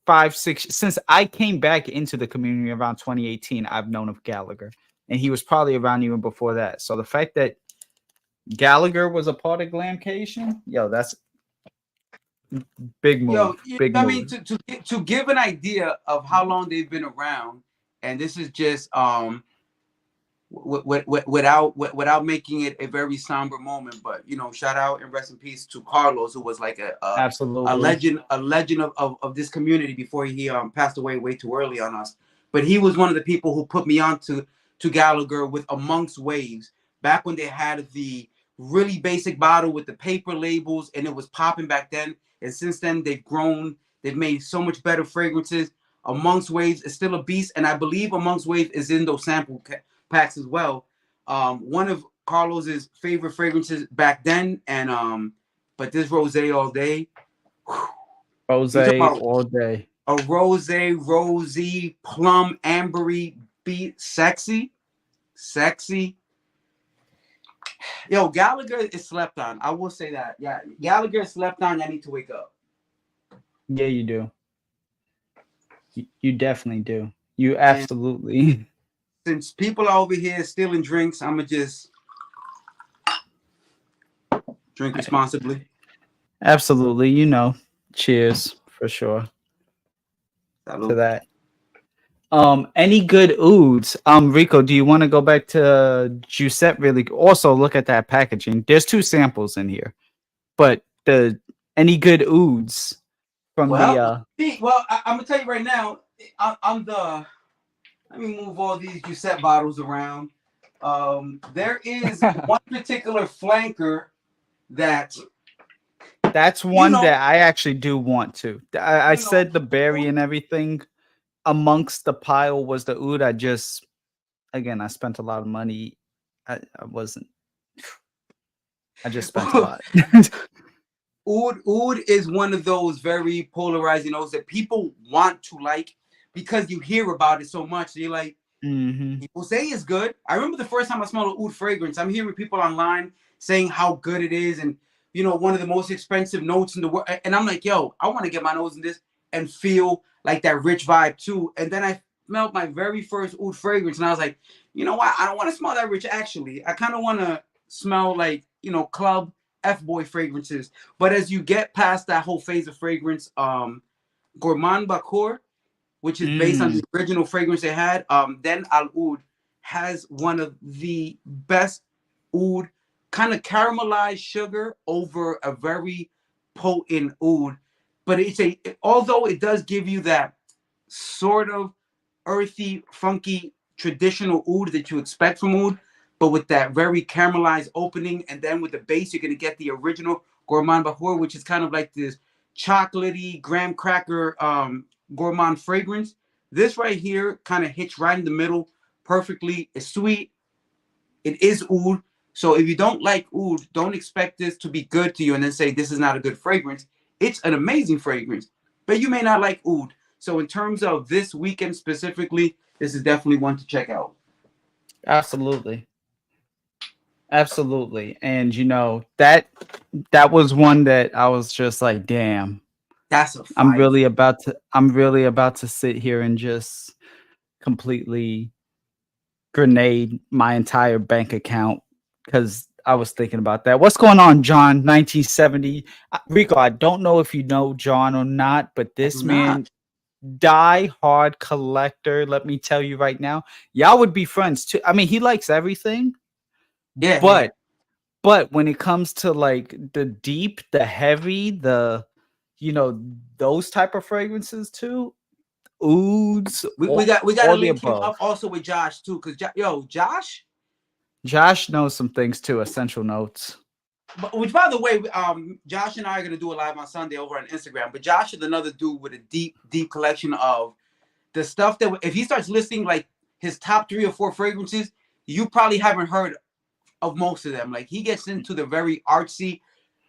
5-6 since I came back into the community around 2018. I've known of Gallagher, and he was probably around even before that. So the fact that Gallagher was a part of Glamcation, yo, that's big move. Yo, big I move. mean, to give an idea of how long they've been around, and this is just without making it a very somber moment, but you know, shout out and rest in peace to Carlos, who was like absolutely a legend of this community before he passed away way too early on us. But he was one of the people who put me on to Gallagher with Amongst Waves back when they had the really basic bottle with the paper labels, and it was popping back then. And since then, they've grown. They've made so much better fragrances. Amongst Waves is still a beast, and I believe Amongst Waves is in those sample packs as well. One of Carlos's favorite fragrances back then, and but this rosé all day. Rosé all day. A rosé, rosy, plum, ambery beat, sexy. Yo, Gallagher is slept on. I will say that. Yeah, Gallagher is slept on. I need to wake up. Yeah, you do. You definitely do. You absolutely. And since people are over here stealing drinks, I'm gonna just drink responsibly. Absolutely, you know. Cheers for sure. Salud. To that. Any good ouds? Rico, do you want to go back to Jousset really? Also, look at that packaging. There's 2 samples in here, but any good ouds from I'm gonna tell you right now. Let me move all these Jousset bottles around. There is one particular flanker that's one that I actually do want to. I said the berry and everything. Amongst the pile was the oud. I spent a lot of money. I just spent a lot. Oud is one of those very polarizing notes that people want to like because you hear about it so much. You're like, people say it's good. I remember the first time I smelled an oud fragrance. I'm hearing people online saying how good it is, and you know, one of the most expensive notes in the world. And I'm like, yo, I want to get my nose in this and feel like that rich vibe too. And then I smelled my very first oud fragrance, and I was like, you know what? I don't want to smell that rich. Actually, I kind of want to smell like, you know, club F-boy fragrances. But as you get past that whole phase of fragrance, Gourmand Bacour, which is based on the original fragrance they had, then Al Oud has one of the best oud, kind of caramelized sugar over a very potent oud, but although it does give you that sort of earthy, funky, traditional oud that you expect from oud, but with that very caramelized opening, and then with the base, you're gonna get the original Gourmand Bahour, which is kind of like this chocolatey graham cracker gourmand fragrance. This right here kind of hits right in the middle perfectly. It's sweet. It is oud. So if you don't like oud, don't expect this to be good to you and then say this is not a good fragrance. It's an amazing fragrance, but you may not like oud. So in terms of this weekend specifically, this is definitely one to check out. Absolutely. Absolutely. And you know, that was one that I was just like, damn. That's a fire. I'm really about to sit here and just completely grenade my entire bank account because I was thinking about that. What's going on, John? 1970. Rico, I don't know if you know John or not, but this man, die hard collector. Let me tell you right now, y'all would be friends too. I mean, he likes everything. Yeah. But when it comes to like the deep, the heavy, the, you know, those type of fragrances too, ouds. We got to link him up also with Josh too, because Josh knows some things too. Essential Notes. Which, by the way, Josh and I are gonna do a live on Sunday over on Instagram. But Josh is another dude with a deep collection of the stuff that if he starts listing like his top 3 or 4 fragrances, you probably haven't heard of most of them. Like he gets into the very artsy,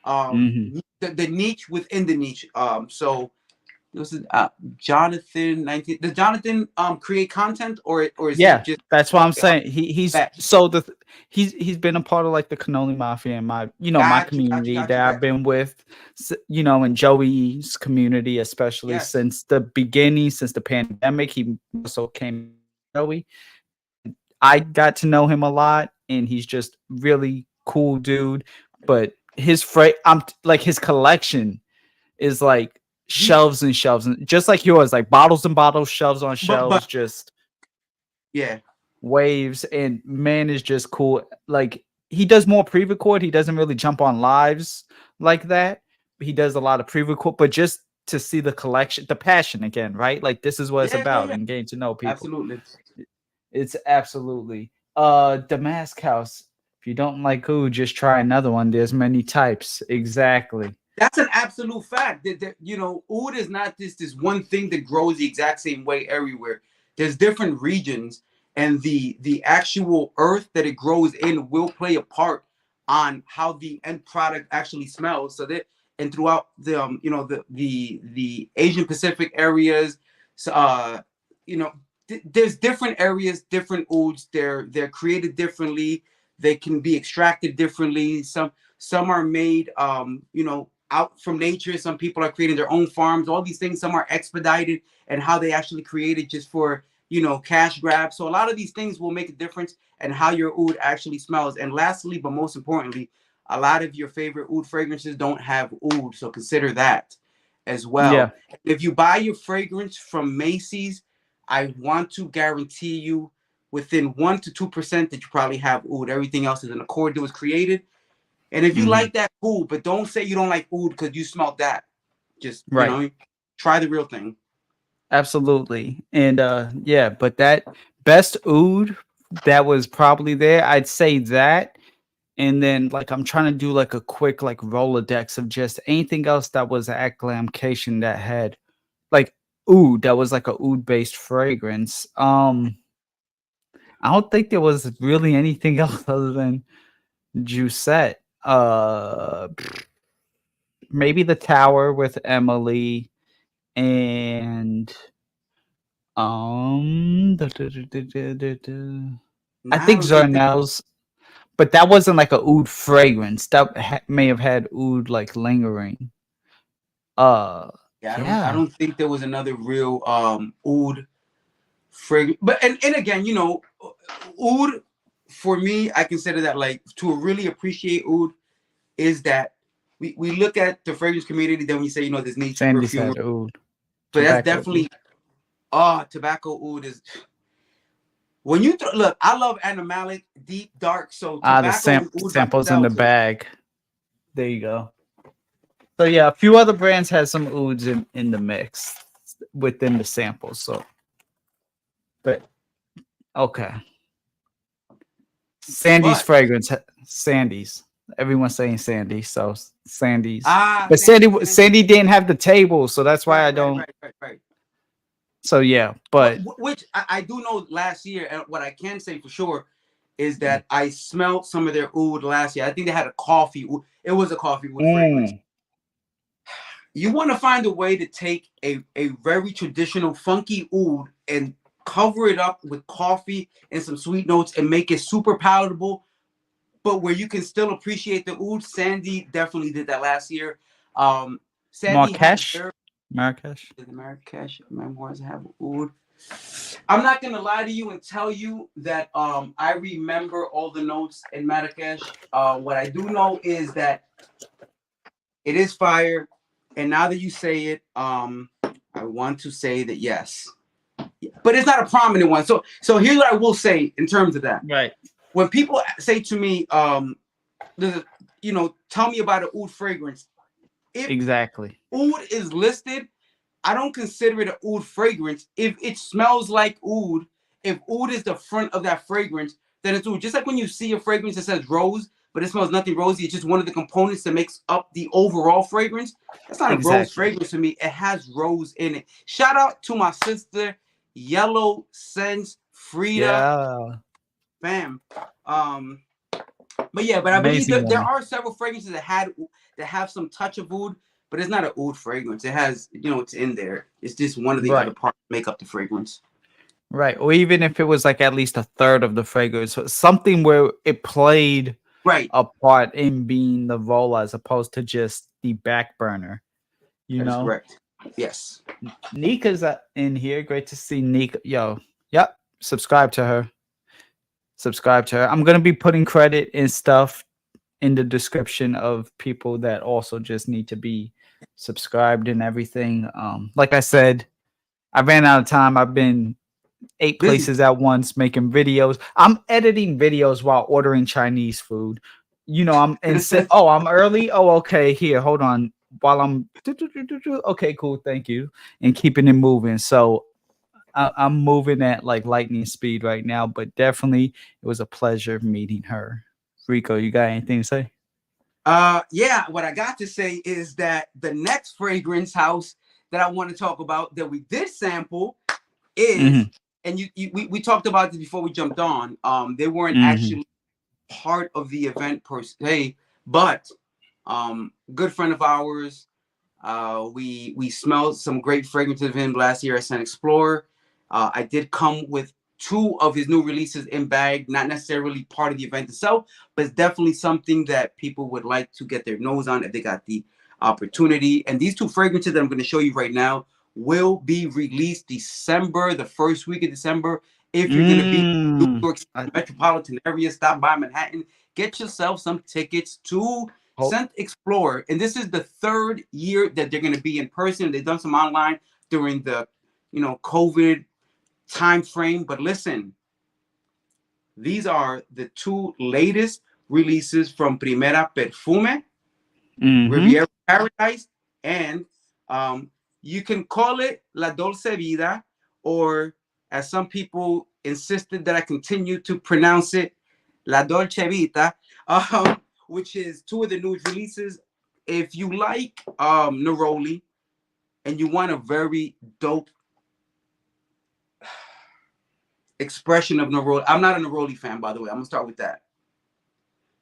the niche within the niche. So this is Jonathan 19. Does Jonathan create content or is he just, that's what I'm saying. He's been a part of like the Cannoli Mafia and my my community that I've been with, and Joey's community, especially since the beginning, since the pandemic. He also came Joey. I got to know him a lot, and he's just really cool dude. But his his collection is like shelves and shelves, and just like yours, like bottles and bottles, shelves on shelves, just waves. And man is just cool. Like he does more pre-record. He doesn't really jump on lives like that. He does a lot of pre-record, but just to see the collection, the passion again, right? Like this is what it's about, and getting to know people. Absolutely. It's absolutely Damask House. If you don't like oud, just try another one. There's many types. Exactly. That's an absolute fact. That oud is not this one thing that grows the exact same way everywhere. There's different regions, and the actual earth that it grows in will play a part on how the end product actually smells. So that, and throughout the the Asian Pacific areas, there's different areas, different ouds. They're created differently. They can be extracted differently. Some are made out from nature. Some people are creating their own farms. All these things. Some are expedited, and how they actually created just for cash grab. So a lot of these things will make a difference in how your oud actually smells. And lastly, but most importantly, a lot of your favorite oud fragrances don't have oud, so consider that as well. Yeah. If you buy your fragrance from Macy's, I want to guarantee you within 1 to 2% that you probably have oud. Everything else is an accord that was created. And if you like that, cool. But don't say you don't like oud because you smelled that. Just try the real thing. Absolutely. And but that best oud that was probably there, I'd say that. And then like I'm trying to do like a quick like Rolodex of just anything else that was at Glamcation that had like oud, that was like a oud based fragrance. I don't think there was really anything else other than Jousset. Maybe the Tower with Emily, and I think Zernell's, but that wasn't like a oud fragrance. That may have had oud like lingering. I don't think there was another real oud fragrance. But and again, oud for me, I consider that like to really appreciate oud is that we look at the fragrance community, then we say there's niche perfume. But that's definitely tobacco oud is when you look. I love animalic, deep, dark. So the samples in the bag. There you go. So yeah, a few other brands had some ouds in the mix within the samples. So, but okay, Sandy's But fragrance, Sandy's. Everyone's saying Sandy, so Sandy's. But Sandy. Sandy didn't have the table, so that's why Right, I right, don't. right, right, right. So yeah, but Which I do know last year, and what I can say for sure is that I smelled some of their oud last year. I think they had a coffee oud. It was a coffee oud fragrance. You want to find a way to take a very traditional funky oud and cover it up with coffee and some sweet notes and make it super palatable, but where you can still appreciate the oud. Sandy definitely did that last year. Sandy has Marrakesh, their Marrakesh. the Marrakesh Memoirs have oud. I'm not gonna lie to you and tell you that I remember all the notes in Marrakesh. What I do know is that it is fire, and now that you say it, I want to say that yes, but it's not a prominent one. So here's what I will say in terms of that. Right. When people say to me, tell me about an oud fragrance. If Exactly. oud is listed, I don't consider it an oud fragrance. If it smells like oud, if oud is the front of that fragrance, then it's oud. Just like when you see a fragrance that says rose, but it smells nothing rosy, it's just one of the components that makes up the overall fragrance. That's not a rose fragrance to me. It has rose in it. Shout out to my sister, Yellow Sense Frida. Yeah. Fam. But yeah, but I believe there are several fragrances that have some touch of oud, but it's not an oud fragrance. It has, it's in there. It's just one of the other parts that make up the fragrance. Right. Or even if it was like at least a third of the fragrance, so something where it played a part in being the role as opposed to just the back burner. That's correct. Yes. Nika's in here. Great to see Nika. Yo, yep. Subscribe to her. I'm gonna be putting credit and stuff in the description of people that also just need to be subscribed and everything. Like I said, I ran out of time. I've been 8 places at once making videos. I'm editing videos while ordering Chinese food. I'm I'm early. Oh, okay. Here, hold on. While I'm okay, cool. Thank you. And keeping it moving. So I'm moving at like lightning speed right now, but definitely it was a pleasure meeting her. Rico, you got anything to say? Yeah, what I got to say is that the next fragrance house that I want to talk about that we did sample is, and we talked about this before we jumped on. They weren't actually part of the event per se, but good friend of ours. We smelled some great fragrances of him last year at SCENTXPLORE. I did come with 2 of his new releases in bag, not necessarily part of the event itself, but it's definitely something that people would like to get their nose on if they got the opportunity. And these 2 fragrances that I'm going to show you right now will be released the first week of December. If you're going to be in New York City metropolitan area, stop by Manhattan, get yourself some tickets to SCENTXPLORE. And this is the 3rd year that they're going to be in person. They've done some online during the COVID time frame, but listen, these are the 2 latest releases from Primera Perfume, Riviera Paradise, and you can call it La Dolce Vida, or as some people insisted that I continue to pronounce it, La Dolce Vita, which is 2 of the new releases. If you like Neroli and you want a very dope expression of Neroli. I'm not a Neroli fan, by the way. I'm gonna start with that.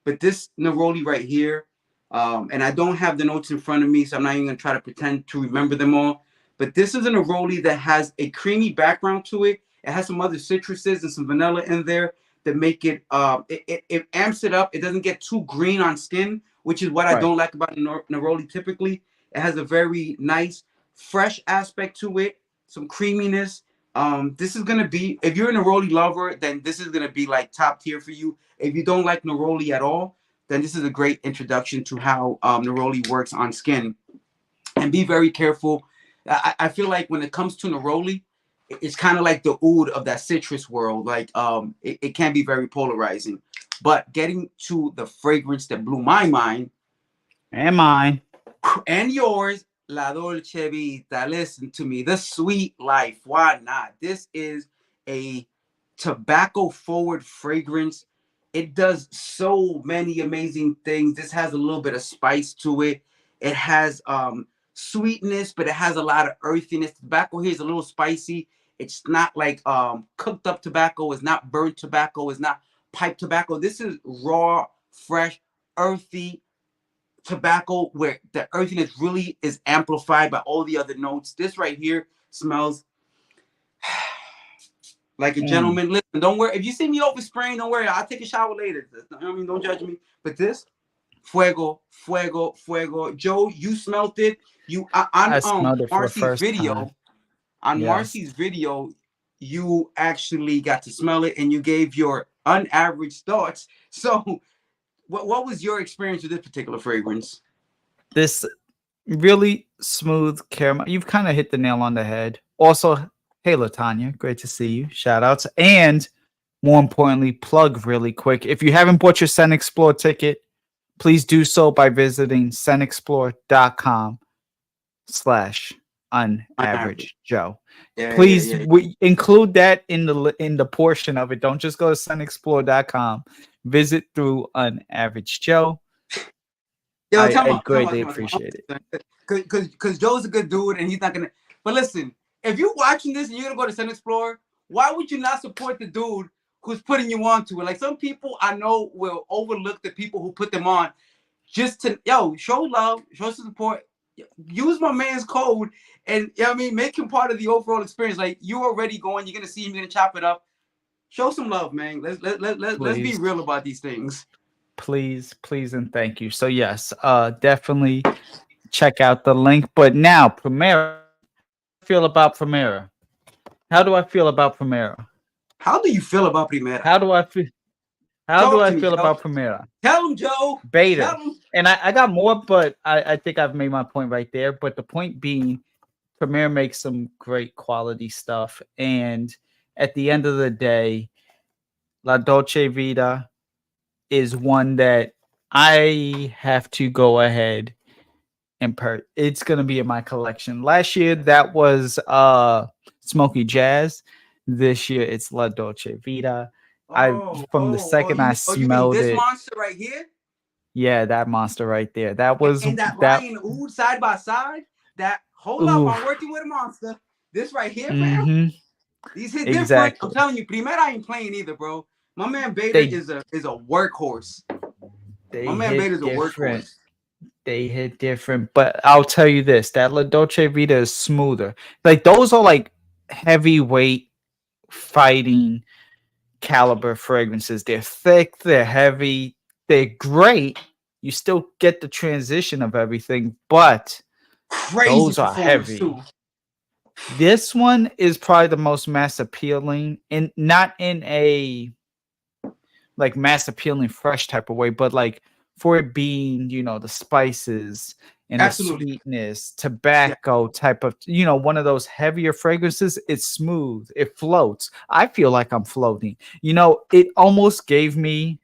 But this Neroli right here, and I don't have the notes in front of me, so I'm not even gonna try to pretend to remember them all. But this is a Neroli that has a creamy background to it. It has some other citruses and some vanilla in there that make it, it amps it up. It doesn't get too green on skin, which is what I don't like about Neroli typically. It has a very nice, fresh aspect to it, some creaminess. This is gonna be, if you're a Neroli lover, then this is gonna be like top tier for you. If you don't like Neroli at all, then this is a great introduction to how Neroli works on skin. And be very careful. I feel like when it comes to Neroli, it's kind of like the oud of that citrus world. Like it can be very polarizing. But getting to the fragrance that blew my mind, and mine, And yours, La Dolce Vita. Listen to me, the sweet life. Why not? This is a tobacco forward fragrance. It does so many amazing things. This has a little bit of spice to it. It has sweetness, but it has a lot of earthiness. The tobacco here is a little spicy. It's not like cooked up tobacco. It's not burnt tobacco. It's not pipe tobacco. This is raw, fresh, earthy tobacco where the earthiness really is amplified by all the other notes. This right here smells like a gentleman. Listen, don't worry. If you see me overspraying, don't worry. I'll take a shower later. I mean, don't judge me. But this, fuego, fuego, fuego. Joe, you smelt it. You I smelled it for the Marcy's first video. time. On Marcy's video, you actually got to smell it and you gave your unaverage thoughts. So, what was your experience with this particular fragrance? This really smooth caramel. You've kind of hit the nail on the head. Also, hey, Latanya, great to see you. Shout outs. And more importantly, plug really quick. If you haven't bought your SCENTXPLORE ticket, please do so by visiting SCENTXPLORE.com/unAVERAGE Joe. Please include that in the portion of it. Don't just go to SCENTXPLORE.com. Visit through unAVERAGE Joe. Yo, I greatly appreciate it. Because Joe's a good dude and he's not gonna. But listen, if you're watching this and you're gonna go to SCENTXPLORE, why would you not support the dude who's putting you on to it? Like some people I know will overlook the people who put them on just to show love, show support. Use my man's code and I mean make him part of the overall experience. Like you already going, you're gonna see him, you're gonna chop it up. Show some love, man. Let's be real about these things. Please, and thank you. So yes, definitely check out the link. But now, Primera, feel about Primera? How do I feel about Primera? How do you feel about Primera? How do I feel? How do I feel about Primera? Tell him, Joe. Beta. And I got more, but I think I've made my point right there. But the point being, Primera makes some great quality stuff. And at the end of the day, La Dolce Vita is one that I have to go ahead and it's going to be in my collection. Last year, that was Smoky Jazz. This year, it's La Dolce Vita. From the second I smelled this it. monster right here? Yeah, that monster right there. That was and that lion oud side by side. That hold up, I'm working with a monster. This right here, fam. These hit different. I'm telling you, Primera ain't playing either, bro. My man Beta is a workhorse. My man Beta is a workhorse. They hit different, but I'll tell you this: that La Dolce Vita is smoother. Like those are like heavyweight fighting caliber fragrances. They're thick, they're heavy, they're great. You still get the transition of everything, but those are heavy. Too. This one is probably the most mass appealing, and not in a like mass appealing fresh type of way, but like for it being, the spices and the sweetness, tobacco type of, one of those heavier fragrances. It's smooth, it floats. I feel like I'm floating. It almost gave me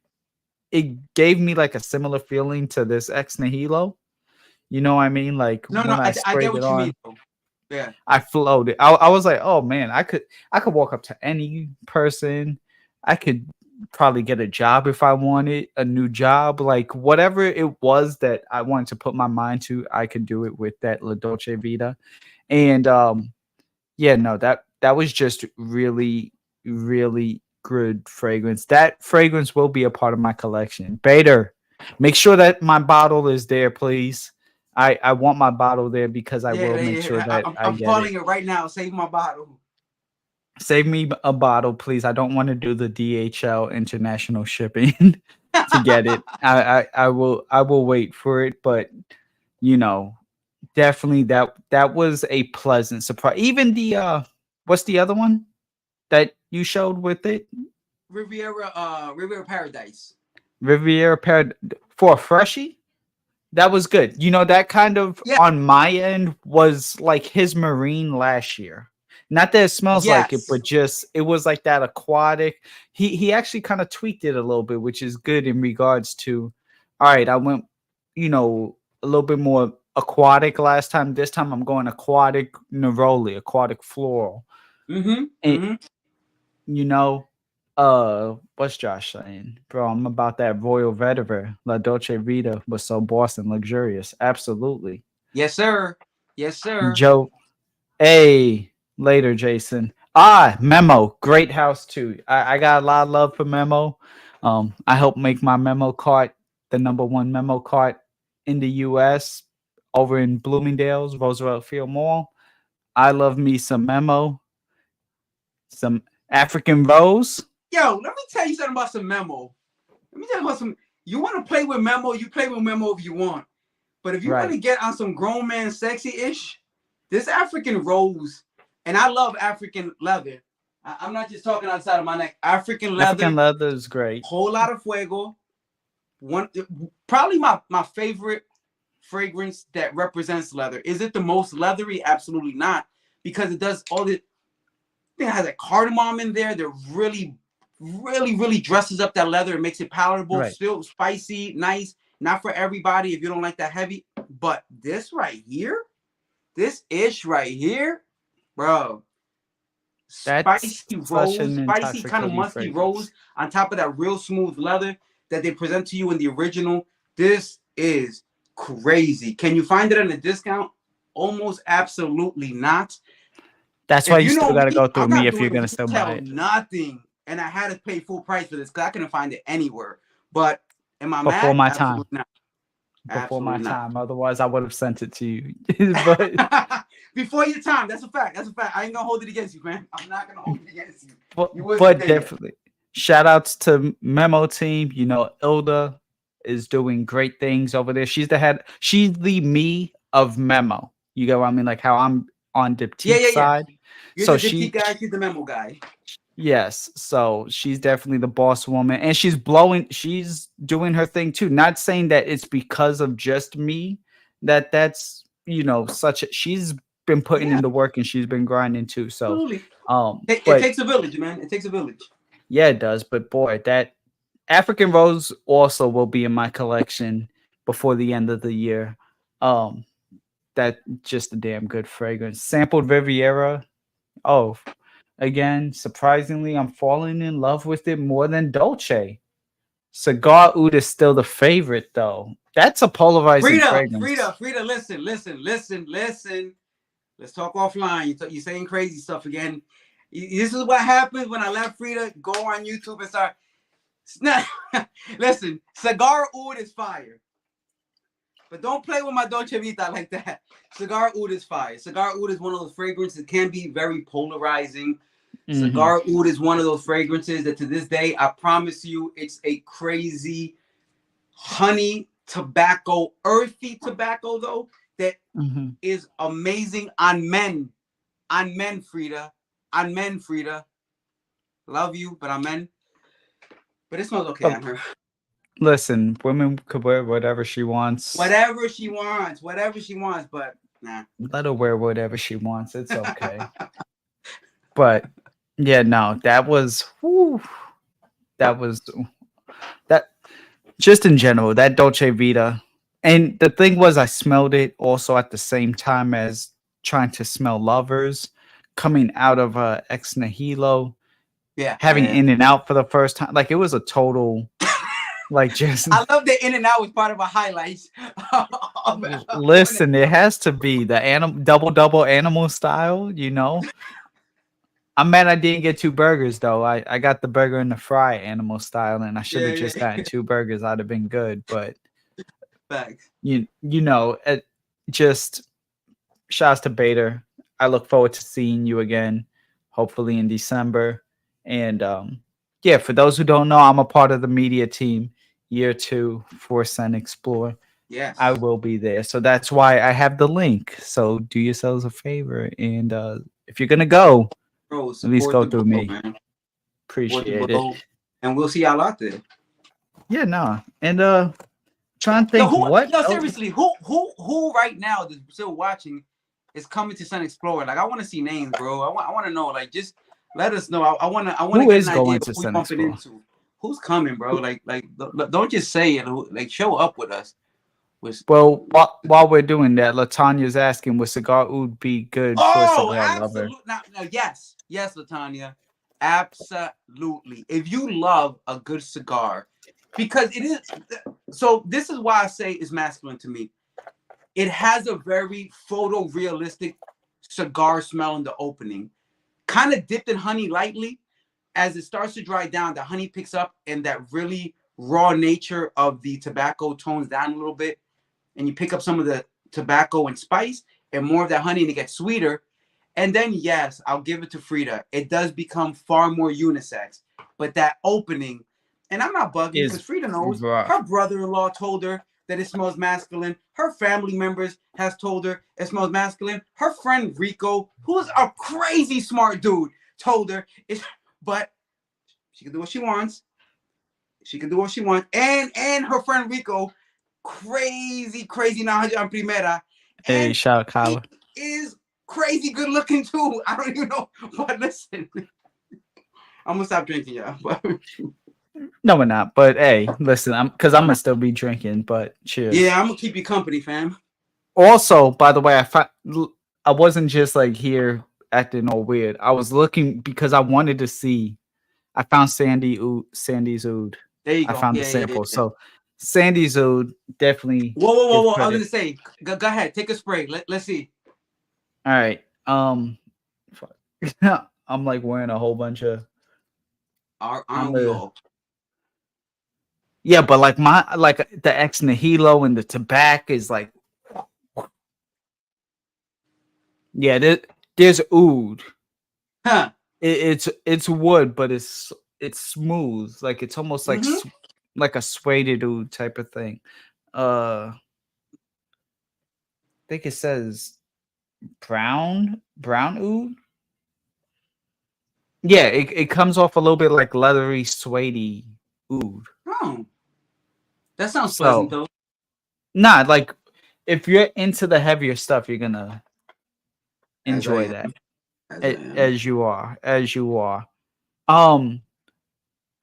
like a similar feeling to this ex Nihilo. You know what I mean? Like I get what you mean. Yeah, I floated. I was like, oh man, I could walk up to any person. I could probably get a job if I wanted a new job, like whatever it was that I wanted to put my mind to, I could do it with that La Dolce Vita. And that was just really, really good fragrance. That fragrance will be a part of my collection. Bader, make sure that my bottle is there, please. I want my bottle there because I will make sure that I'm calling it right now. Save my bottle. Save me a bottle, please. I don't want to do the DHL international shipping to get it. I will wait for it, but definitely that was a pleasant surprise. Even the what's the other one that you showed with it? Riviera Paradise. Riviera Paradise for a freshie. That was good. That kind of on my end was like his Marine last year. Not that it smells like it, but just it was like that aquatic. He actually kind of tweaked it a little bit, which is good in regards to, all right, I went, a little bit more aquatic last time. This time I'm going aquatic neroli, aquatic floral. Mm-hmm. And, Mm-hmm. you know, what's Josh saying? Bro, I'm about that royal vetiver. La Dolce Vita was so boss and luxurious. Absolutely. Yes, sir. Yes, sir. Joe, hey, later, Jason. Ah, Memo, great house too. I got a lot of love for Memo. I helped make my Memo cart the #1 Memo cart in the U.S. over in Bloomingdale's Roosevelt Field Mall. I love me some Memo, some African Rose. Yo, let me tell you something about some Memo. Let me tell you about some. You want to play with Memo, you play with Memo if you want. But if you want to get on some grown man sexy-ish, this African Rose, and I love African leather. I'm not just talking outside of my neck. African leather. African leather is great. Whole lot of fuego. Probably my favorite fragrance that represents leather. Is it the most leathery? Absolutely not, because it does all the. It has a cardamom in there that really dresses up that leather and makes it palatable. Still spicy, nice. Not for everybody if you don't like that heavy. But this right here, this ish right here, bro. Spicy rose, spicy kind of musky rose on top of that real smooth leather that they present to you in the original. This is crazy. Can you find it at a discount? Almost absolutely not. That's why you still got to go through me if you're going to still buy it. Nothing. And I had to pay full price for this because I couldn't find it anywhere. But am I before mad? my time? Not. Before my time. Otherwise, I would have sent it to you. But before your time. That's a fact. That's a fact. I ain't going to hold it against you, man. I'm not going to hold it against you. But definitely. Shout outs to Memo team. You know, Ilda is doing great things over there. She's the head. She's the me of Memo. You get what I mean? Like how I'm on Diptyque side. You're so the Diptyque guy, she's the Memo guy. Yes. So she's definitely the boss woman. And she's doing her thing too. Not saying that it's because of just me that's, you know, she's been putting in the work and she's been grinding too. So absolutely. It takes a village, man. It takes a village. Yeah, it does. But boy, that African Rose also will be in my collection before the end of the year. That just a damn good fragrance. Sampled Riviera. Oh, again, surprisingly, I'm falling in love with it more than Dolce. Cigar Oud is still the favorite, though. That's a polarizing fragrance. Frida, listen. Let's talk offline. You're saying crazy stuff again. This is what happens when I let Frida go on YouTube and start. Listen, Cigar Oud is fire. But don't play with my Dolce Vita like that. Cigar Oud is fire. Cigar Oud is one of those fragrances that can be very polarizing. Cigar Oud is one of those fragrances that to this day, I promise you, it's a crazy honey tobacco, earthy tobacco, though, that is amazing on men. On men, Frida. On men, Frida. Love you, but on men. But it smells okay on her. Listen, women could wear whatever she wants. Whatever she wants, but nah. Let her wear whatever she wants. It's okay. But yeah, no, that just in general, that Dolce Vita. And the thing was, I smelled it also at the same time as trying to smell Lovers, coming out of ex Nihilo. Yeah. Having In and Out for the first time. Like it was a total like just I love that In and Out was part of a highlight. Listen, it has to be the double animal style, you know. I'm mad I didn't get 2 burgers though. I got the burger and the fry animal style, and I should have just gotten 2 burgers. I'd have been good, but thanks. You know, just shouts to Bader. I look forward to seeing you again, hopefully in December. And yeah, for those who don't know, I'm a part of the media team year 2 for SCENTXPLORE. Yes, I will be there. So that's why I have the link. So do yourselves a favor, and if you're gonna go, bro, at least go through me. Man. Appreciate it. And we'll see y'all out there. Yeah, no. And trying to think seriously, who right now that's still watching is coming to SCENTXPLORE? Like, I want to see names, bro. I want to know. Like, just let us know. I want to get an idea of who we're bumping into. Who's coming, bro? Like, don't just say it. Like, show up with us. With Well, while we're doing that, Latanya's asking, would cigar oud be good for a oh, cigar lover? absolutely. Now, yes, yes, Latanya, absolutely. If you love a good cigar, because it is. So this is why I say it's masculine to me. It has a very photorealistic cigar smell in the opening, kind of dipped in honey lightly. As it starts to dry down, the honey picks up, and that really raw nature of the tobacco tones down a little bit, and you pick up some of the tobacco and spice and more of that honey, and it gets sweeter. And then, yes, I'll give it to Frida. It does become far more unisex, but that opening, and I'm not bugging because Is Frida knows rough. her brother-in-law told her that it smells masculine. Her family members has told her it smells masculine. Her friend Rico, who's a crazy smart dude, told her it's, but she can do what she wants. She can do what she wants. And her friend Rico, crazy knowledge on Primera. Hey, And shout out he Kyla. is crazy good looking too. I don't even know. But listen, I'm gonna stop drinking, y'all. No, we're not. But hey, listen, I'm gonna still be drinking. But cheers. Yeah, I'm gonna keep you company, fam. Also, by the way, I wasn't just like here acting all weird. I was looking because I wanted to see. I found Sandy's oud. There you I go. found the Yeah, yeah, yeah, sample. yeah. So Sandy's oud definitely Whoa. give I was credit. gonna say, go ahead, take a spray. Let's see. All right. Fuck. I'm like wearing a whole bunch of. Aren't we all? Yeah, but like the ex Nihilo and the tobacco is like. Yeah, there's oud. Huh. It's wood, but it's smooth. Like it's almost like Mm-hmm. like a suede oud type of thing. I think it says brown oud. Yeah, it comes off a little bit like leathery, suede oud. Oh, that sounds pleasant So, though. nah, like if you're into the heavier stuff, you're gonna As I enjoy am. that. As I am. As you are.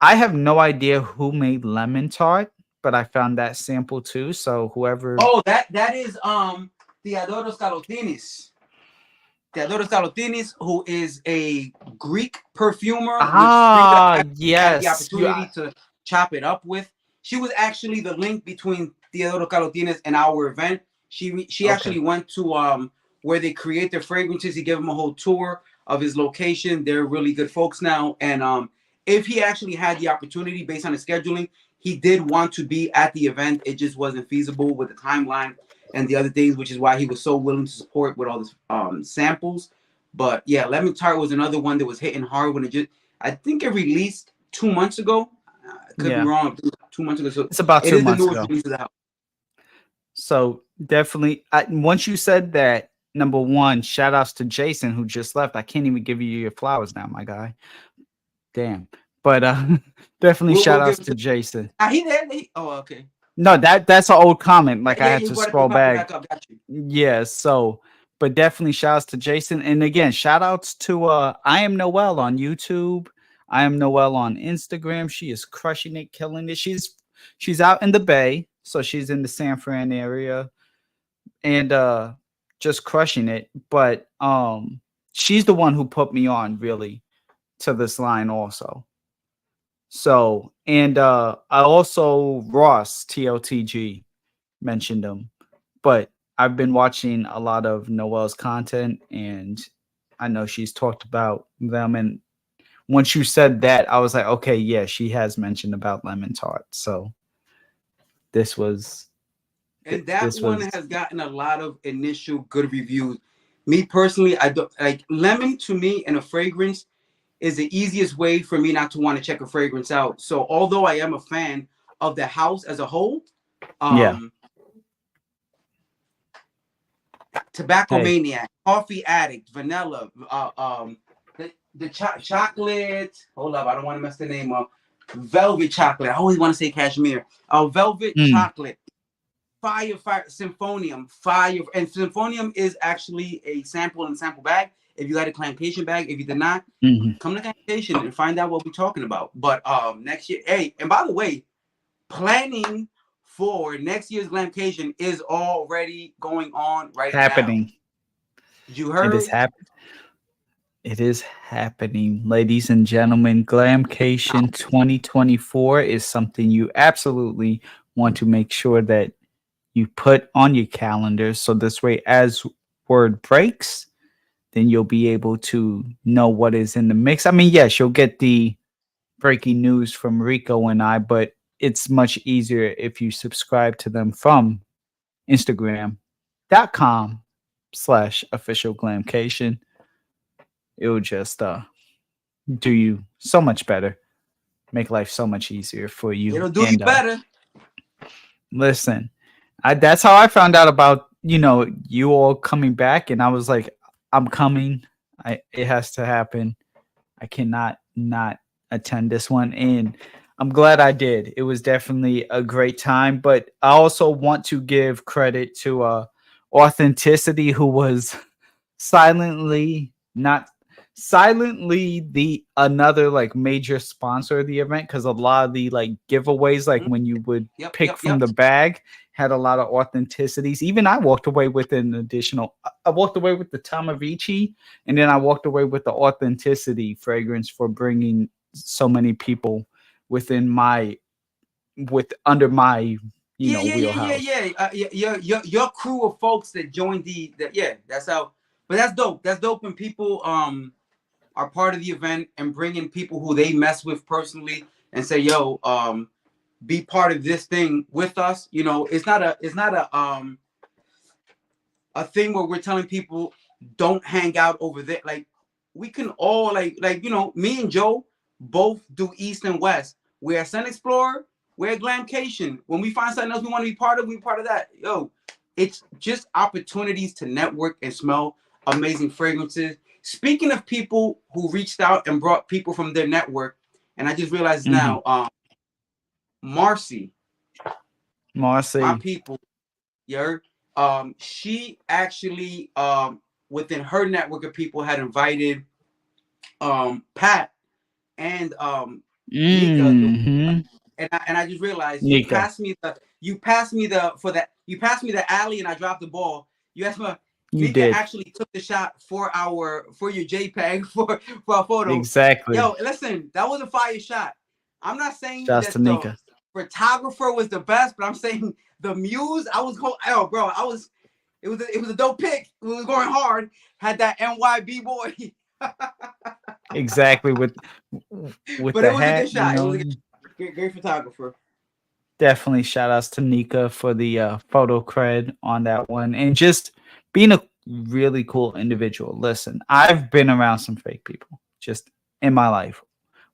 I have no idea who made lemon tart, but I found that sample too. So whoever. Oh, that is Theodoroskalotinis. Theodoroskalotinis, who is a Greek perfumer, which Frida had the Yes, opportunity to chop it up with. She was actually the link between Theodoroskalotinis and our event. She okay. actually went to where they create their fragrances. He gave them a whole tour of his location. They're really good folks now. And if he actually had the opportunity based on his scheduling, he did want to be at the event. It just wasn't feasible with the timeline and the other things, which is why he was so willing to support with all the samples. But yeah, Lemon Tart was another one that was hitting hard when I think it released 2 months ago. I could be wrong. 2 months ago. So It's about it 2 is the months newest ago. release of the house. So definitely, once you said that, number one, shout outs to Jason who just left. I can't even give you your flowers now, my guy. Damn. But definitely shout outs to Jason. He there? Oh, okay. No, that's an old comment. Like I had to you scroll back. up. Got you. Yeah, so but definitely shout outs to Jason. And again, shout outs to I am Noelle on YouTube. I am Noelle on Instagram. She is crushing it, killing it. She's out in the Bay, so she's in the San Fran area and just crushing it. But she's the one who put me on really to this line also. So, and I also Ross TOTG mentioned him, but I've been watching a lot of Noelle's content and I know she's talked about them. And once you said that, I was like, okay, yeah, she has mentioned about lemon tart. So this was, and that one has gotten a lot of initial good reviews. Me personally, I don't like lemon. To me, in a fragrance, is the easiest way for me not to want to check a fragrance out. So although I am a fan of the house as a whole, Tobacco Maniac, Coffee Addict, Vanilla, the chocolate. Hold up, I don't want to mess the name up. Velvet Chocolate. I always want to say Cashmere. Velvet Chocolate. Fire, Symphonium, Fire. And Symphonium is actually a sample in sample bag. If you got a Glamcation bag, if you did not, come to Glamcation and find out what we're talking about. But next year, hey, and by the way, planning for next year's Glamcation is already going on right happening. now. You It is heard? happening. It is happening, ladies and gentlemen. Glamcation 2024 is something you absolutely want to make sure that you put on your calendar. So this way, as word breaks, then you'll be able to know what is in the mix. I mean, yes, you'll get the breaking news from Rico and I, but it's much easier if you subscribe to them from Instagram.com/official Glamcation. It'll just do you so much better, make life so much easier for you. It'll do you better. Listen, that's how I found out about you all coming back, and I was like, I'm coming. It has to happen. I cannot not attend this one, and I'm glad I did. It was definitely a great time, but I also want to give credit to Authenticity, who was silently the another like major sponsor of the event, because a lot of the like giveaways, like when you would pick from the bag, had a lot of Authenticities. Even I walked away with an additional. I walked away with the Tomavicci, and then I walked away with the Authenticity fragrance for bringing so many people within under my wheelhouse. Your crew of folks that joined that's how. But that's dope. That's dope when people are part of the event and bringing people who they mess with personally and say, yo, be part of this thing with us. You know, it's not a thing where we're telling people don't hang out over there. Like, we can all like me and Joe both do East and West. We're at SCENTXPLORE, we're at Glamcation. When we find something else we want to be part of, we're part of that. Yo, it's just opportunities to network and smell amazing fragrances. Speaking of people who reached out and brought people from their network, and I just realized now, Marcy, my people, she actually within her network of people had invited Pat and Nika, and I just realized you passed me the alley and I dropped the ball. You asked me. Nika actually took the shot for your JPEG for our photo. Exactly. Yo, listen, that was a fire shot. I'm not saying Shouts that the photographer was the best, but I'm saying the muse. I was going, bro. It was a dope pick. It was going hard. Had that NYB boy. Exactly with but the it was hat, a good shot. It was a great photographer. Definitely shout outs to Nika for the photo cred on that one, and just being a really cool individual. Listen, I've been around some fake people just in my life.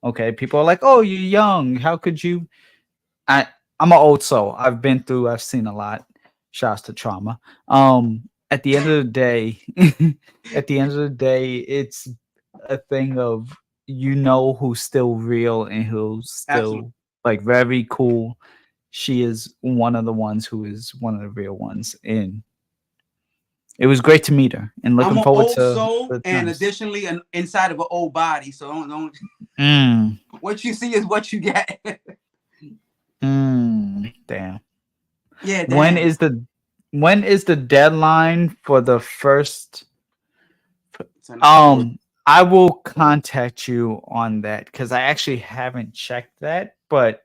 Okay, people are like, "Oh, you're young. How could you?" I'm an old soul. I've seen a lot. Shouts to trauma. At the end of the day, it's a thing of who's still real and who's still like very cool. She is one of the ones who is one of the real ones, and it was great to meet her. And looking forward to soul, and additionally, inside of an old body. So don't. What you see is what you get. Damn. Yeah. Damn. When is the deadline for the first? I will contact you on that because I actually haven't checked that, but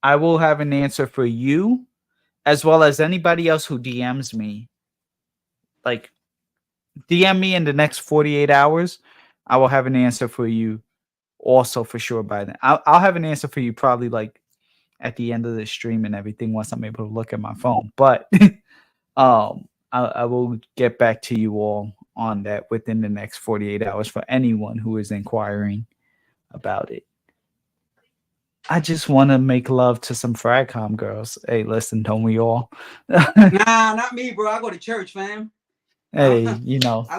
I will have an answer for you as well as anybody else who DMs me. Like, DM me in the next 48 hours. I will have an answer for you also for sure by then. I'll have an answer for you probably like at the end of the stream and everything once I'm able to look at my phone. But I will get back to you all on that within the next 48 hours for anyone who is inquiring about it. I just want to make love to some Fragcom girls. Hey, listen, don't we all? Nah, not me, bro. I go to church, fam. Hey, I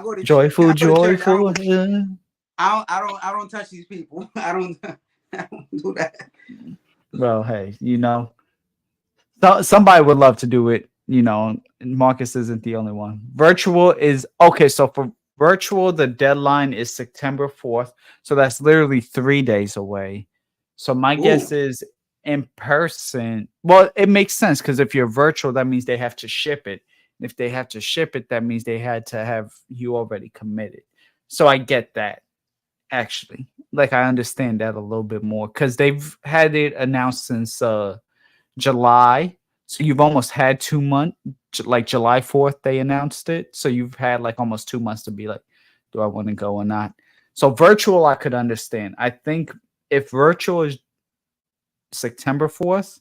go to joyful. I don't touch these people. I don't do that. Well, hey, somebody would love to do it. Marcus isn't the only one. Virtual is okay. So for virtual, the deadline is September 4th. So that's literally 3 days away. So my guess is in person, well, it makes sense because if you're virtual, that means they have to ship it. If they have to ship it, that means they had to have you already committed. So I get that, actually. Like, I understand that a little bit more because they've had it announced since July. So you've almost had 2 months. Like July 4th, they announced it. So you've had like almost 2 months to be like, do I want to go or not? So virtual, I could understand. I think if virtual is September 4th,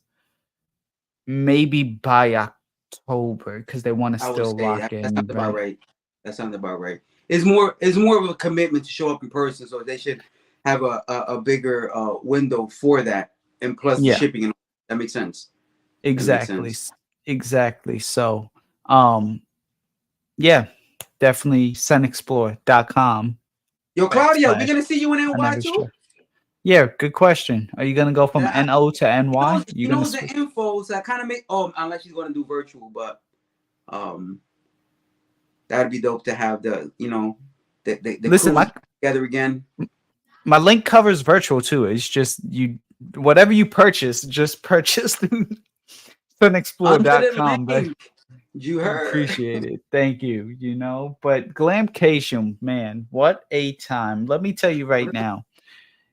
maybe by October, because they want to I would still say lock that in. sounds about right. That sounds about right. It's more of a commitment to show up in person, so they should have a bigger window for that, and plus the Yeah, shipping. And that makes sense. That makes exactly. sense. Exactly. So, yeah, definitely SCENTXPLORE.com. Yo, Claudia, we're gonna see you in NY too. Yeah, good question. Are you gonna go from Yeah, NO to NY? she You gonna knows the info, so I kind of make. Oh, unless she's gonna do virtual, but um, that'd be dope to have the listen? crew together again. My link covers virtual too. It's just you, whatever you purchase, just purchase through Under the SCENTXPLORE.com. But link, you heard. appreciate it. Thank you. But Glamcation, man, what a time. Let me tell you right now,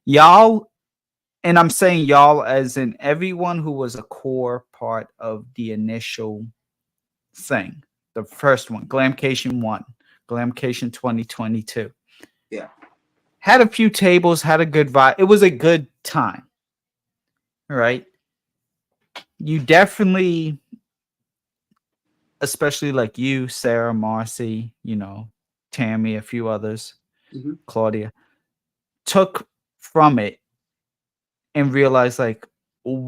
y'all, and I'm saying y'all as in everyone who was a core part of the initial thing. The first one, Glamcation 1, Glamcation 2022. Yeah. Had a few tables, had a good vibe. It was a good time. Right? You definitely, especially like you, Sarah, Marcy, Tammy, a few others, Claudia, took from it and realized like,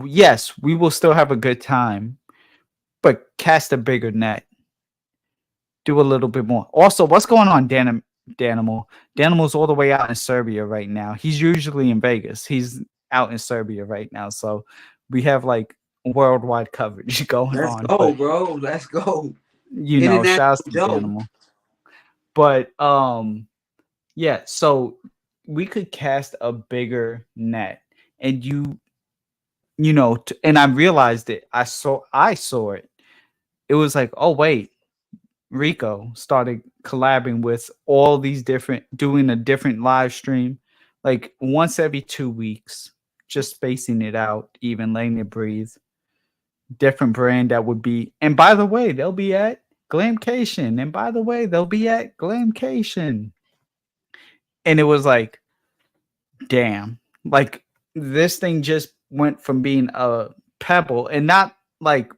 yes, we will still have a good time, but cast a bigger net. Do a little bit more. Also, what's going on, Danimal? Danimal's all the way out in Serbia right now. He's usually in Vegas. He's out in Serbia right now. So we have like worldwide coverage going Let's on. go, But bro. Let's go. shouts to Joe. Danimal. But yeah, so we could cast a bigger net. And and I realized it. I saw it. It was like, oh wait, RICO started collabing with all these doing a different live stream, like once every 2 weeks, just spacing it out, even letting it breathe. Different brand that would be, and by the way, they'll be at Glamcation, and by the way, they'll be at Glamcation. And it was like, damn, like this thing just went from being a pebble and not like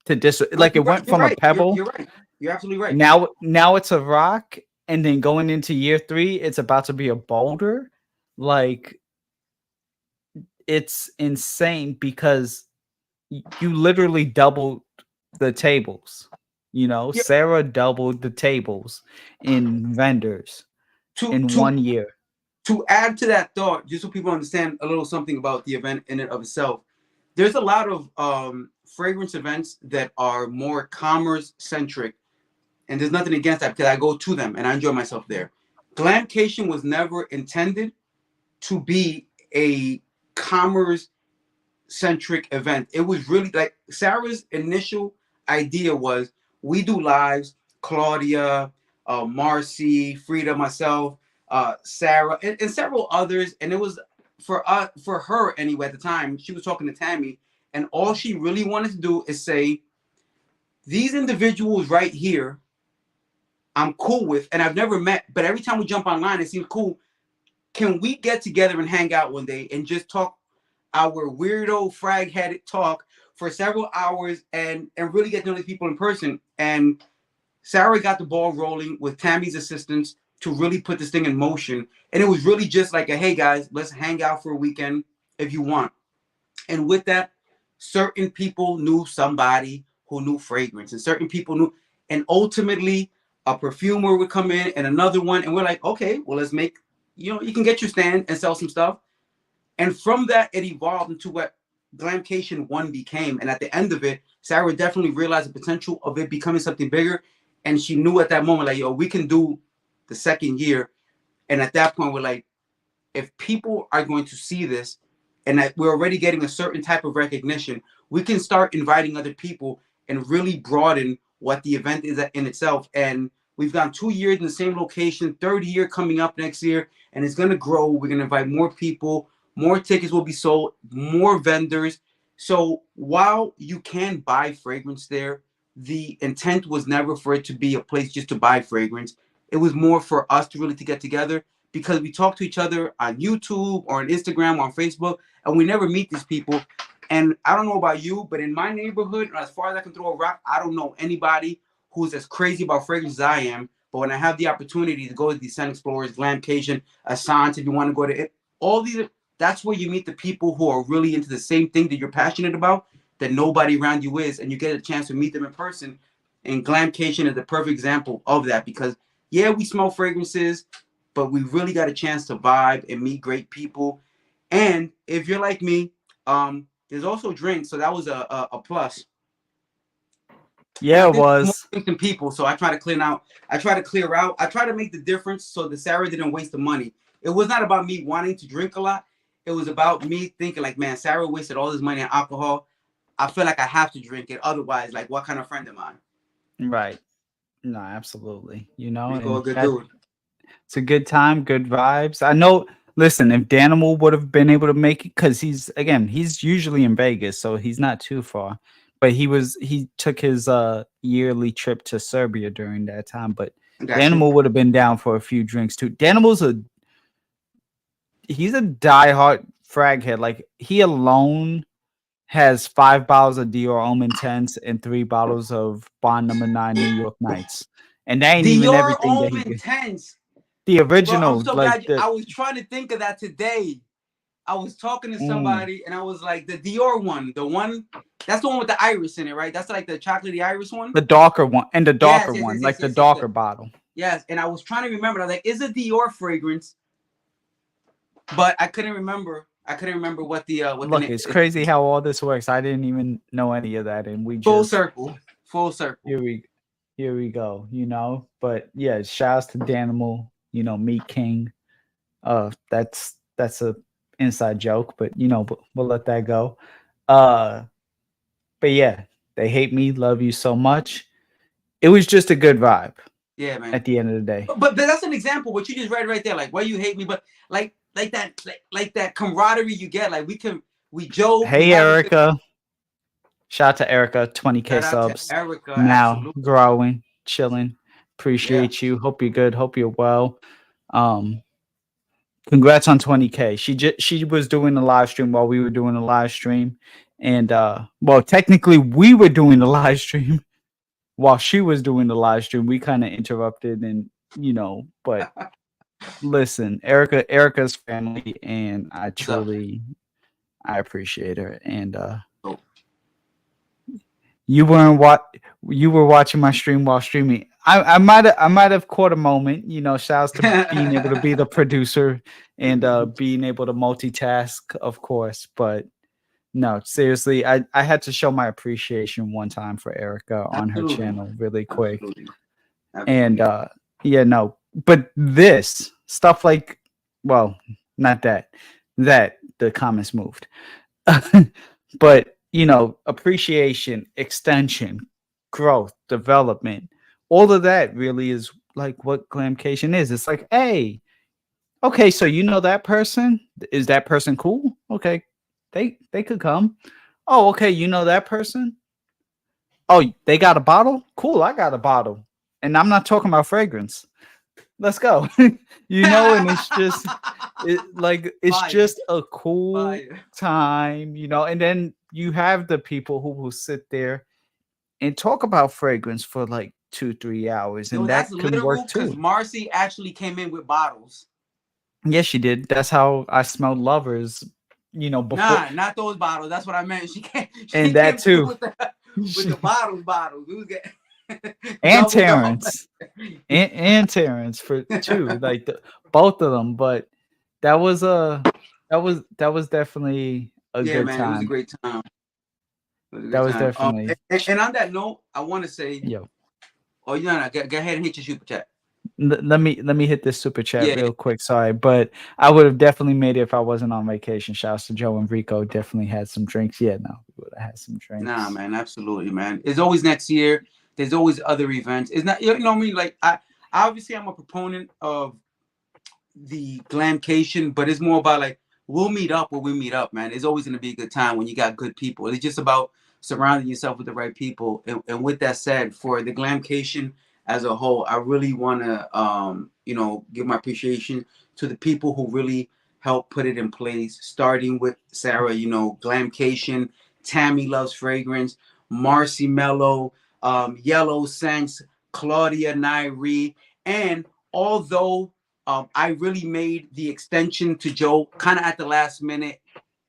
like it went from a right. pebble. You're right. You're absolutely right. Now it's a rock, and then going into year 3, it's about to be a boulder. Like, it's insane because you literally doubled the tables. Sarah doubled the tables in vendors in 1 year. To add to that thought, just so people understand a little something about the event in and of itself, there's a lot of fragrance events that are more commerce centric, and there's nothing against that because I go to them and I enjoy myself there. Glamcation was never intended to be a commerce centric event. It was really like Sarah's initial idea was we do lives, Claudia, Marcy, Frida, myself, Sarah, and several others, and it was for her anyway at the time. She was talking to Tammy, and all she really wanted to do is say, these individuals right here, I'm cool with, and I've never met, but every time we jump online, it seems cool. Can we get together and hang out one day and just talk our weirdo frag-headed talk for several hours and really get to know these people in person? And Sarah got the ball rolling with Tammy's assistance to really put this thing in motion. And it was really just like hey guys, let's hang out for a weekend if you want. And with that, certain people knew somebody who knew fragrance, and certain people knew, and ultimately a perfumer would come in and another one, and we're like, okay, well, let's make, you can get your stand and sell some stuff. And from that, it evolved into what Glamcation 1 became. And at the end of it, Sarah definitely realized the potential of it becoming something bigger. And she knew at that moment, like, yo, we can do the second year. And at that point, we're like, if people are going to see this and that we're already getting a certain type of recognition, we can start inviting other people and really broaden what the event is in itself. And we've gone 2 years in the same location, third year coming up next year, and it's going to grow. We're going to invite more people, more tickets will be sold, more vendors. So while you can buy fragrance there, the intent was never for it to be a place just to buy fragrance. It was more for us to really to get together, because we talk to each other on YouTube or on Instagram or on Facebook, and we never meet these people. And I don't know about you, but in my neighborhood, as far as I can throw a rock, I don't know anybody who's as crazy about fragrance as I am. But when I have the opportunity to go to the SCENTXPLORE, Glamcation, Assange, if you want to go to it, all these, that's where you meet the people who are really into the same thing that you're passionate about, that nobody around you is, and you get a chance to meet them in person. And Glamcation is the perfect example of that, because yeah, we smell fragrances, but we really got a chance to vibe and meet great people. And if you're like me, there's also drinks, so that was a plus. Yeah, it was. More than people, so I try to clear out. I try to make the difference so that Sarah didn't waste the money. It was not about me wanting to drink a lot. It was about me thinking like, man, Sarah wasted all this money on alcohol. I feel like I have to drink it. Otherwise, like, what kind of friend am I? Right. No, absolutely. You know, Rico, and good dude. it's a good time, good vibes. I know. Listen, if Danimal would have been able to make it, because he's usually in Vegas, so he's not too far. But he took his yearly trip to Serbia during that time. But Danimal would have been down for a few drinks too. Danimal's he's a diehard frag head. Like, he alone has 5 bottles of Dior Homme Intense and 3 bottles of Bond No. 9 New York Nights, and that ain't even everything Dior that Homme he Intense. the original. Bro, I'm so like glad I was trying to think of that today. I was talking to somebody and I was like, the Dior one, that's the one with the iris in it, right? That's like the chocolatey iris one. The darker one, and the darker one, yes, the darker bottle. Yes, and I was trying to remember. I was like, is it Dior fragrance? But I couldn't remember. What the Look, it's crazy how all this works. I didn't even know any of that, and we full just circle. Here we go. You know, but yeah, shouts to Danimal. You know, Meat King. That's a inside joke, but you know, we'll let that go. But yeah, they hate me, love you so much. It was just a good vibe. Yeah, man. At the end of the day. But that's an example. What you just read right there, like, why you hate me, but like that camaraderie you get. Like, we joke. Hey, Erica. Shout out to Erica, 20K subs. Erica, now absolutely. growing, chilling. Appreciate you. Hope you're good. Hope you're well. Congrats on 20K. She was doing the live stream while we were doing the live stream, and well, technically we were doing the live stream while she was doing the live stream. We kind of interrupted, and you know, but listen, Erica's family, and I appreciate her. And you were watching my stream while streaming. I might have caught a moment, you know. Shouts to being able to be the producer and being able to multitask, of course. But no, seriously, I had to show my appreciation one time for Erica on her channel really quick. And yeah, no, but this stuff, like, well, not that the comments moved. But you know, appreciation, extension, growth, development, all of that really is like what Glamcation is. It's like, hey, okay, so you know that person? Is that person cool? Okay, they could come. Oh, okay, you know that person? Oh, they got a bottle? Cool, I got a bottle. And I'm not talking about fragrance. Let's go. You know, and it's just it's just a cool time, you know. And then you have the people who will sit there and talk about fragrance for like 2-3 hours, and that can work too. Because Marcy actually came in with bottles. Yes, she did. That's how I smelled Lovers, you know, before. Nah, not those bottles. That's what I meant. She and that too with the bottles. We was getting and Terrence and Terrence for two, like both of them. But that was definitely a good time. It was a great time. That was definitely. And on that note, I want to say, yo, oh, you know, go ahead and hit your super chat. Let me hit this super chat Yeah. real quick. Sorry, but I would have definitely made it if I wasn't on vacation. Shouts to Joe and Rico. Definitely had some drinks. Yeah, no, we would have had some Nah, drinks. man, absolutely, man. It's always next year. There's always other events. It's not, you know what I mean? Like, I obviously I'm a proponent of the glamcation, but it's more about like we'll meet up where we meet up, man. It's always gonna be a good time when you got good people. It's just about surrounding yourself with the right people. And with that said, for the glamcation as a whole, I really wanna give my appreciation to the people who really helped put it in place, starting with Sarah, glamcation, Tammy Loves Fragrance, Marcy Mello, Yellow Sense, Claudia Nairi, and although I really made the extension to Joe kind of at the last minute.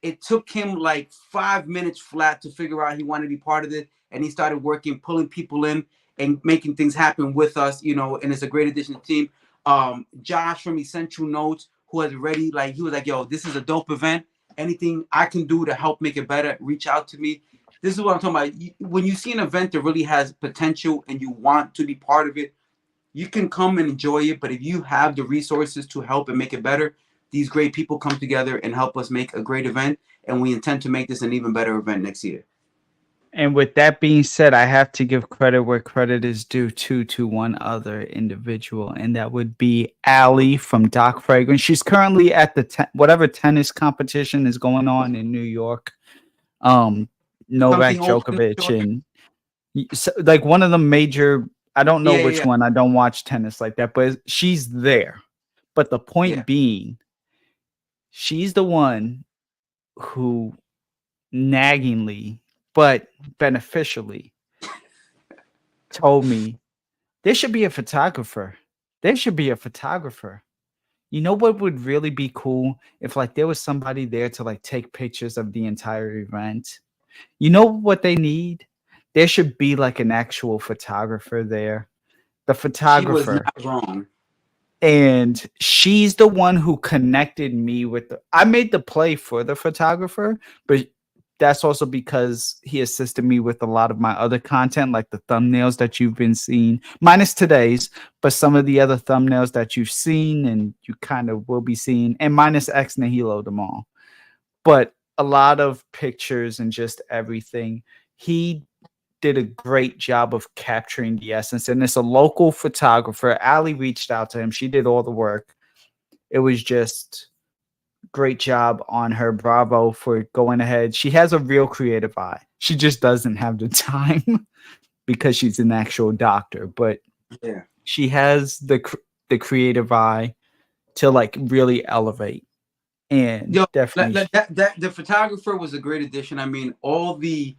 It took him like 5 minutes flat to figure out he wanted to be part of it. And he started working, pulling people in and making things happen with us, and it's a great addition to the team. Josh from Essential Notes, who has already, he was like, yo, this is a dope event. Anything I can do to help make it better, reach out to me. This is what I'm talking about. When you see an event that really has potential and you want to be part of it, you can come and enjoy it, but if you have the resources to help and make it better, these great people come together and help us make a great event, and we intend to make this an even better event next year. And with that being said, I have to give credit where credit is due to one other individual, and that would be Allie from Doc Fragrance. She's currently at the whatever tennis competition is going on in New York. Novak Something open in Djokovic New York. and so, like one of the major. I don't know which Yeah. one. I don't watch tennis like that, but she's there. But the point being, she's the one who naggingly but beneficially told me there should be a photographer. There should be a photographer. You know what would really be cool if there was somebody there to take pictures of the entire event. You know what they need? There should be an actual photographer there. The She was photographer. not wrong. And she's the one who connected me with I made the play for the photographer, but that's also because he assisted me with a lot of my other content, like the thumbnails that you've been seeing, minus today's, but some of the other thumbnails that you've seen and you kind of will be seeing, and minus X Nihilo tomorrow. But a lot of pictures and just everything. He did a great job of capturing the essence, and it's a local photographer. Ali reached out to him. She did all the work. It was just great job on her. Bravo for going ahead. She has a real creative eye. She just doesn't have the time because she's an actual doctor, but Yeah, she has the creative eye to really elevate. And definitely that the photographer was a great addition. I mean, all the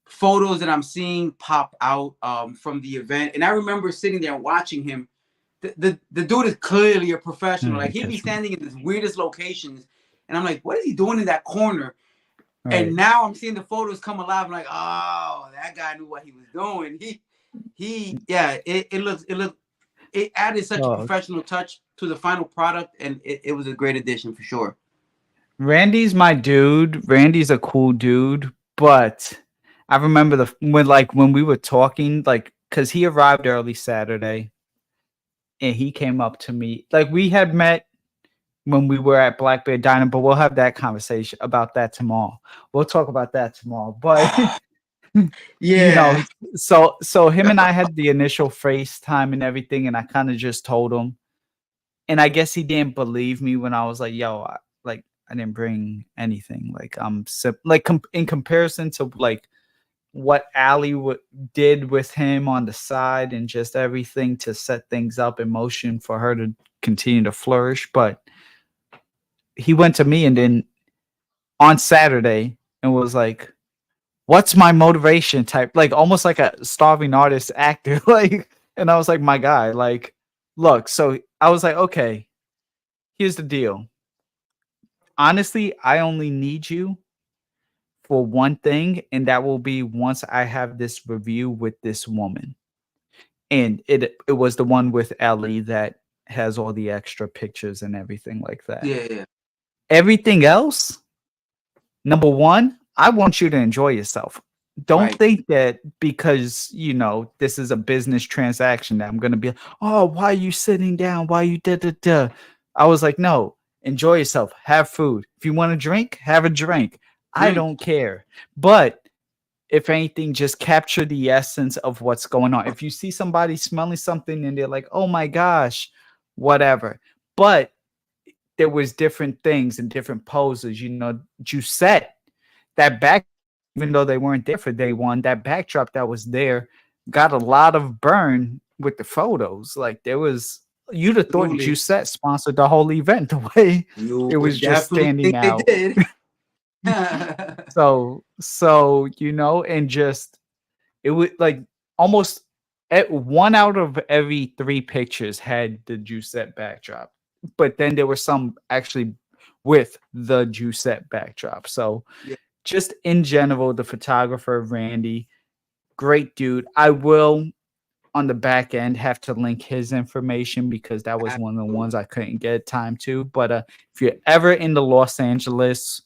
photos that I'm seeing pop out from the event, and I remember sitting there watching him. The dude is clearly a professional. Like he'd be standing in the weirdest locations, and I'm like, what is he doing in that corner? Right. And now I'm seeing the photos come alive. I'm like, oh, that guy knew what he was doing. It added such a professional touch to the final product, and it was a great addition for sure. Randy's my dude. Randy's a cool dude, but I remember when we were talking, because he arrived early Saturday, and he came up to me. We had met when we were at Black Bear Diner, but we'll have that conversation about that tomorrow. We'll talk about that tomorrow. But yeah, so him and I had the initial FaceTime and everything, and I kind of just told him, and I guess he didn't believe me when I was like, "Yo, I didn't bring anything." In comparison to what Ali did with him on the side and just everything to set things up in motion for her to continue to flourish. But he went to me and then on Saturday and was like, what's my motivation type? Almost like a starving artist actor. And I was like, my guy, look, so I was like, okay, here's the deal. Honestly, I only need you for one thing, and that will be once I have this review with this woman. And it was the one with Ellie that has all the extra pictures and everything like that. Yeah. Everything else, number one, I want you to enjoy yourself. Don't Right. think that because, you know, this is a business transaction that I'm going to be, oh, why are you sitting down? Why are you da da da? I was like, no, enjoy yourself. Have food. If you want to drink, have a drink. I Drink. don't care. But if anything, just capture the essence of what's going on. If you see somebody smelling something and they're like, oh my gosh, whatever. But there was different things and different poses, you know, Jousset, that back, even though they weren't there for day one, that backdrop that was there got a lot of burn with the photos. Like there was, you'd have thought Absolutely. Jousset sponsored the whole event the way You it would was just definitely standing think they out. did. So you know, and just it would like almost at 1 out of every 3 pictures had the Jousset backdrop, but then there were some actually with the Jousset backdrop. So Yeah, just in general, the photographer Randy, great dude. I will on the back end have to link his information because that was one of the ones absolutely. I couldn't get time to. But if you're ever in the Los Angeles,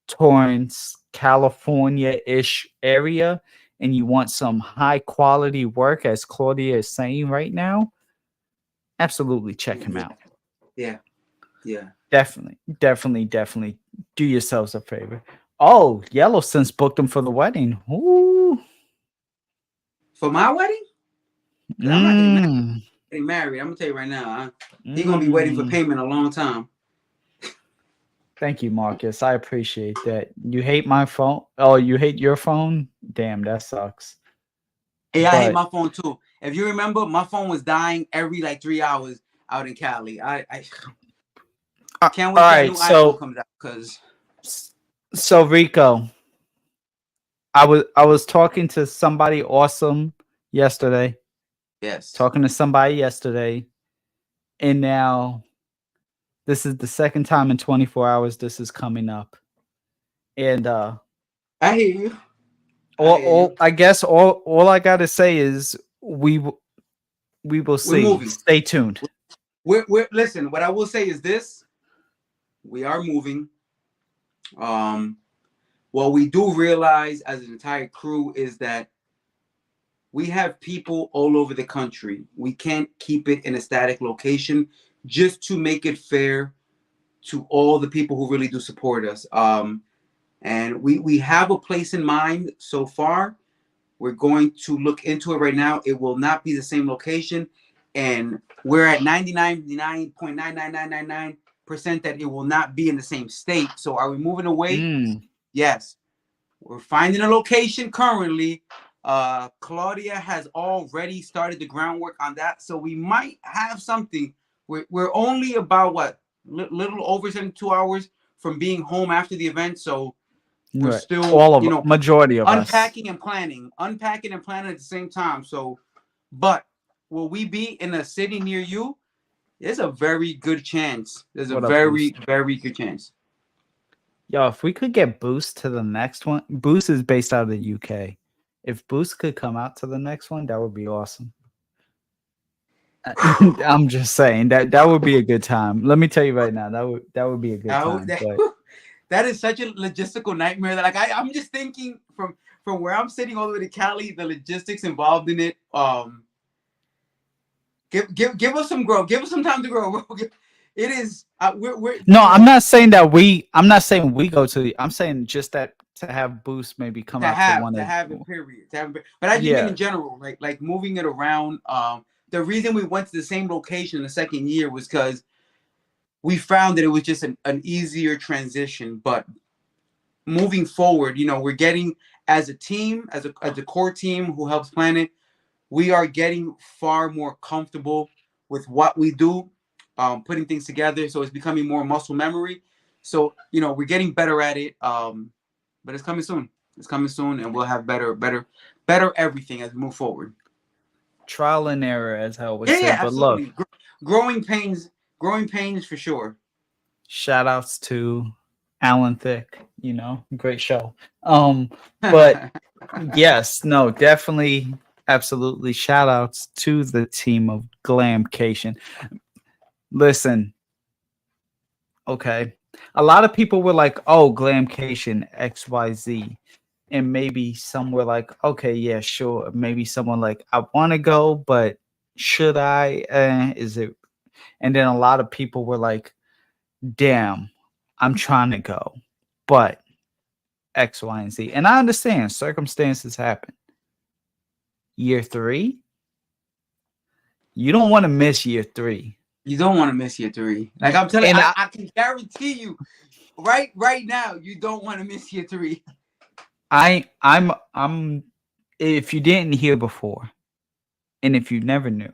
Torrance, California-ish area and you want some high quality work, as Claudia is saying right now, absolutely check him Yeah, out. yeah, yeah. Definitely, definitely, definitely do yourselves a favor. Oh, Yellow since booked him for the wedding. Ooh. For my wedding? Because I'm not Mm, getting married. I'm gonna tell you right now. He's gonna be waiting for mm. payment a long time. Thank you, Marcus. I appreciate that. You hate my phone? Oh, you hate your phone? Damn, that sucks. Hey, I hate But my phone too. If you remember, my phone was dying every like 3 hours out in Cali. I can't all wait till the new right, iPhone comes out. Cause so Rico, I was talking to somebody awesome yesterday. yes, Talking to somebody yesterday, and now this is the second time in 24 hours this is coming up. And I hear you. I all, hear you. all I guess all I gotta say is we will We're see. moving. Stay tuned. We're listen. What I will say is this: we are moving. Um, what we do realize as an entire crew is that we have people all over the country. We can't keep it in a static location just to make it fair to all the people who really do support us. And we have a place in mind so far. We're going to look into it right now. It will not be the same location. And we're at 99.99999% that it will not be in the same state. So are we moving away? Mm, Yes. We're finding a location currently. Claudia has already started the groundwork on that. So we might have something. We're only about what? Little over 72 hours from being home after the event. So we're right. still, All of majority of us. unpacking and planning at the same time. So, but will we be in a city near you? There's a very good chance. There's a What up, very, Boost? very good chance. Yo, if we could get Boost to the next one, Boost is based out of the UK. If Boost could come out to the next one, that would be awesome. I'm just saying that would be a good time. Let me tell you right now, that would be a good time. But That is such a logistical nightmare that I'm just thinking from where I'm sitting all the way to Cali, the logistics involved in it. Give us some grow. Give us some time to grow. It is we're no, I'm not saying we go to the. I'm saying just that to have Boost maybe come out to one to of. have in period but I just mean Yeah. in general like moving it around. The reason we went to the same location the second year was because we found that it was just an easier transition. But moving forward, we're getting as a team, as a core team who helps plan it, we are getting far more comfortable with what we do, putting things together. So it's becoming more muscle memory. So we're getting better at it. But it's coming soon. It's coming soon, and we'll have better everything as we move forward. Trial and error, as I always say. Yeah, But look, absolutely. Growing pains for sure. shout outs to Alan Thicke, great show. But yes, no, definitely, absolutely. Shout outs to the team of Glamcation. Listen, okay. A lot of people were like, oh, Glamcation, XYZ. and maybe some were like, okay, yeah, sure. Maybe someone like, I want to go, but should I? Is it? And then a lot of people were like, damn, I'm trying to go, but X, Y, and Z. And I understand circumstances happen. Year 3, you don't want to miss year 3. You don't want to miss year 3. Like I'm telling, And I can guarantee you, right now, you don't want to miss year 3. I'm if you didn't hear before, and if you never knew,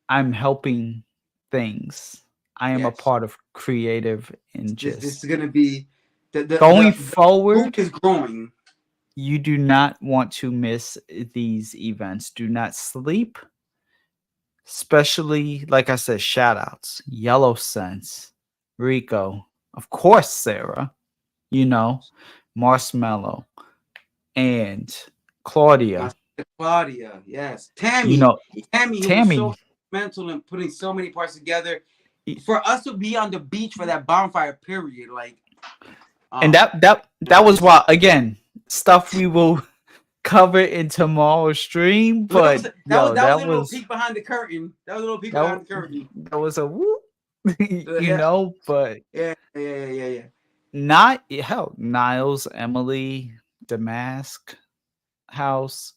I'm helping things. I am a Yes. part of creative and This just is gonna be going the forward. group is growing. You do not want to miss these events. Do not sleep. Especially, like I said, shout outs, Yellow Sense, Rico, of course, Sarah, you know, Marshmallow, and Claudia. Claudia, yes. You Tammy, know, Tammy, who was so Tammy. instrumental in putting so many parts together for us to be on the beach for that bonfire period. Like, And that was why, again, stuff we will cover in tomorrow's stream. But that was that a little peek behind the curtain. That was a little peek behind the curtain. That was a whoop, you Yeah. know. But yeah. Not hell, Niles, Emily, DAMASK, House,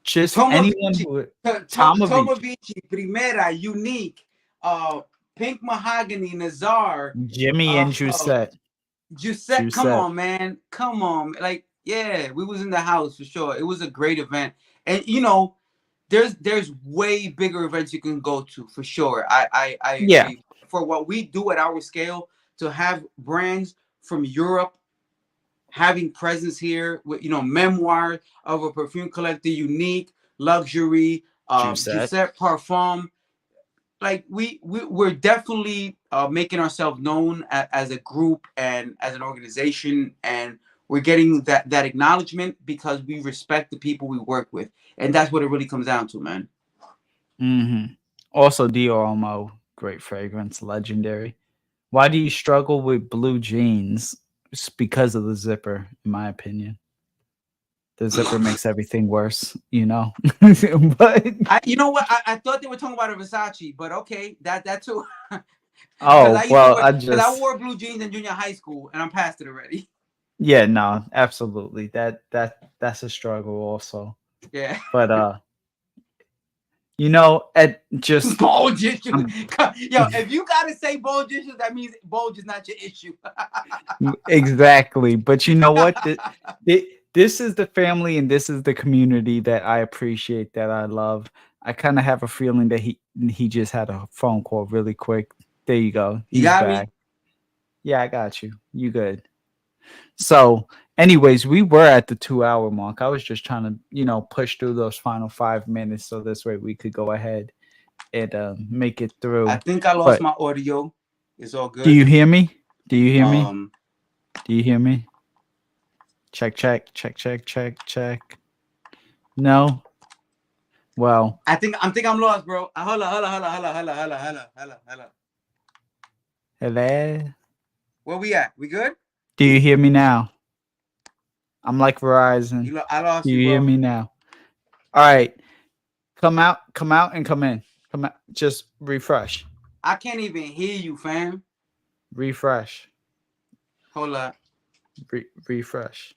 just anyone who Tomavicci, Primera, Unique, Pink Mahogany, NAZAR, Jimmy and Jousset. Jousset, come on, man. Come on. Like, yeah, we was in the house for sure. It was a great event. And you know, there's way bigger events you can go to for sure. I agree. Yeah. For what we do at our scale, to have brands from Europe having presence here with, you know, Memoirs of a Perfume Collector, Unique, Luxury, JoussetParfums. Like we're definitely making ourselves known as a group and as an organization, and we're getting that acknowledgement because we respect the people we work with, and that's what it really comes down to, man. Also, Dior Homo, great fragrance, legendary. Why do you struggle with blue jeans? It's because of the zipper, in my opinion. The zipper makes everything worse, you know. But you know what? I thought they were talking about a Versace, but okay, that too. Oh well, I wore blue jeans in junior high school, and I'm past it already. Yeah, no, absolutely. That's a struggle also. Yeah. But you know, at just bulge issue. Yo, if you gotta say bulge issues, that means bulge is not your issue. Exactly. But you know what? This is the family and this is the community that I appreciate, that I love. I kind of have a feeling that he just had a phone call really quick. There you go. He's back. Yeah, I got you. You good. So, anyways, we were at the 2-hour mark. I was just trying to, you know, push through those final 5 minutes so this way we could go ahead and make it through. I think I lost my audio. It's all good. Do you hear me? Do you hear me? Do you hear me? Check. No. Well, I think I'm lost, bro. Hello. Hello. Where we at? We good? Do you hear me now? I'm like Verizon. I lost you. Do you hear me now? All right. Come out, and come in. Come out. Just refresh. I can't even hear you, fam. Refresh. Hold up. Refresh.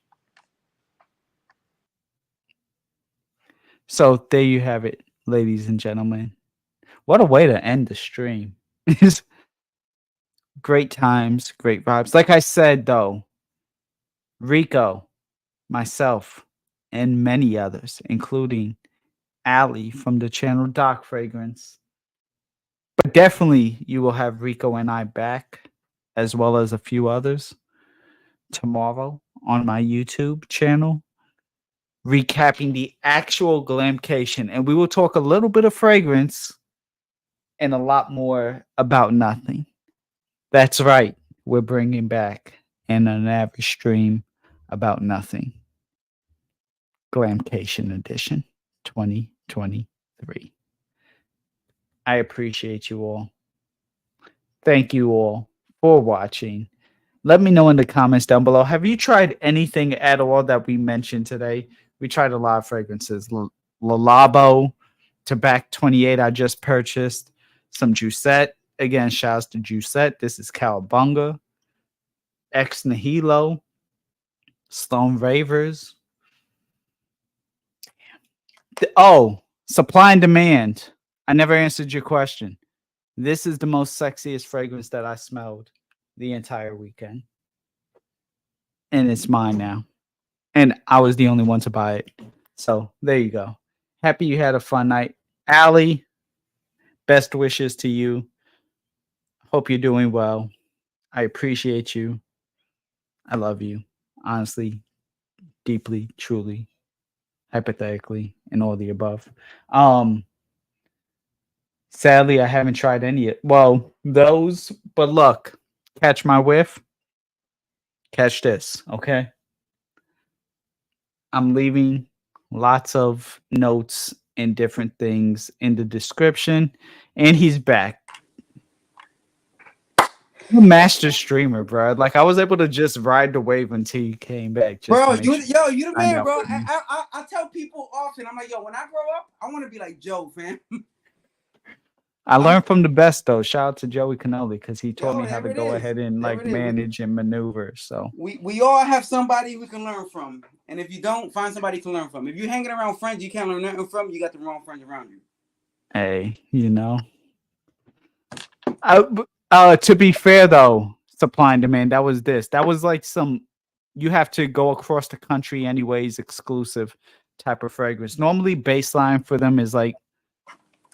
So there you have it, ladies and gentlemen. What a way to end the stream. Great times, great vibes. Like I said, though, RICO, myself, and many others, including Ali from the channel Doc Fragrance. But definitely you will have RICO and I back, as well as a few others, tomorrow on my YouTube channel, recapping the actual Glamcation. And we will talk a little bit of fragrance and a lot more about nothing. That's right. We're bringing back an average stream about nothing. Glamcation edition 2023. I appreciate you all. Thank you all for watching. Let me know in the comments down below. Have you tried anything at all that we mentioned today? We tried a lot of fragrances. Lalabo, Tobacco 28 I just purchased. Some Jousset. Again, shouts to Jousset. This is Cowabunga. Ex Nihilo. Stone Ravers. Oh, supply and demand. I never answered your question. This is the most sexiest fragrance that I smelled the entire weekend. And it's mine now. And I was the only one to buy it. So there you go. Happy you had a fun night. Allie, best wishes to you. Hope you're doing well. I appreciate you. I love you. Honestly, deeply, truly, hypothetically, and all the above. Sadly, I haven't tried any yet. Well, those, but look, catch my whiff. Catch this, okay? I'm leaving lots of notes and different things in the description. And he's back. You master streamer, bro. Like, I was able to just ride the wave until you came back. Bro, you the man, bro. with me. I tell people often, I'm like, yo, when I grow up, I want to be like Joe, fam. I learned from the best, though. Shout out to Joey Canoli, because he taught me how to there it go is. ahead and There like it is. manage and maneuver. So we all have somebody we can learn from, and if you don't, find somebody to learn from. If you're hanging around friends you can't learn nothing from, you got the wrong friends around you. hey, you know. To be fair though, supply and demand, that was this. That was like some, you have to go across the country anyways, exclusive type of fragrance. Normally baseline for them is like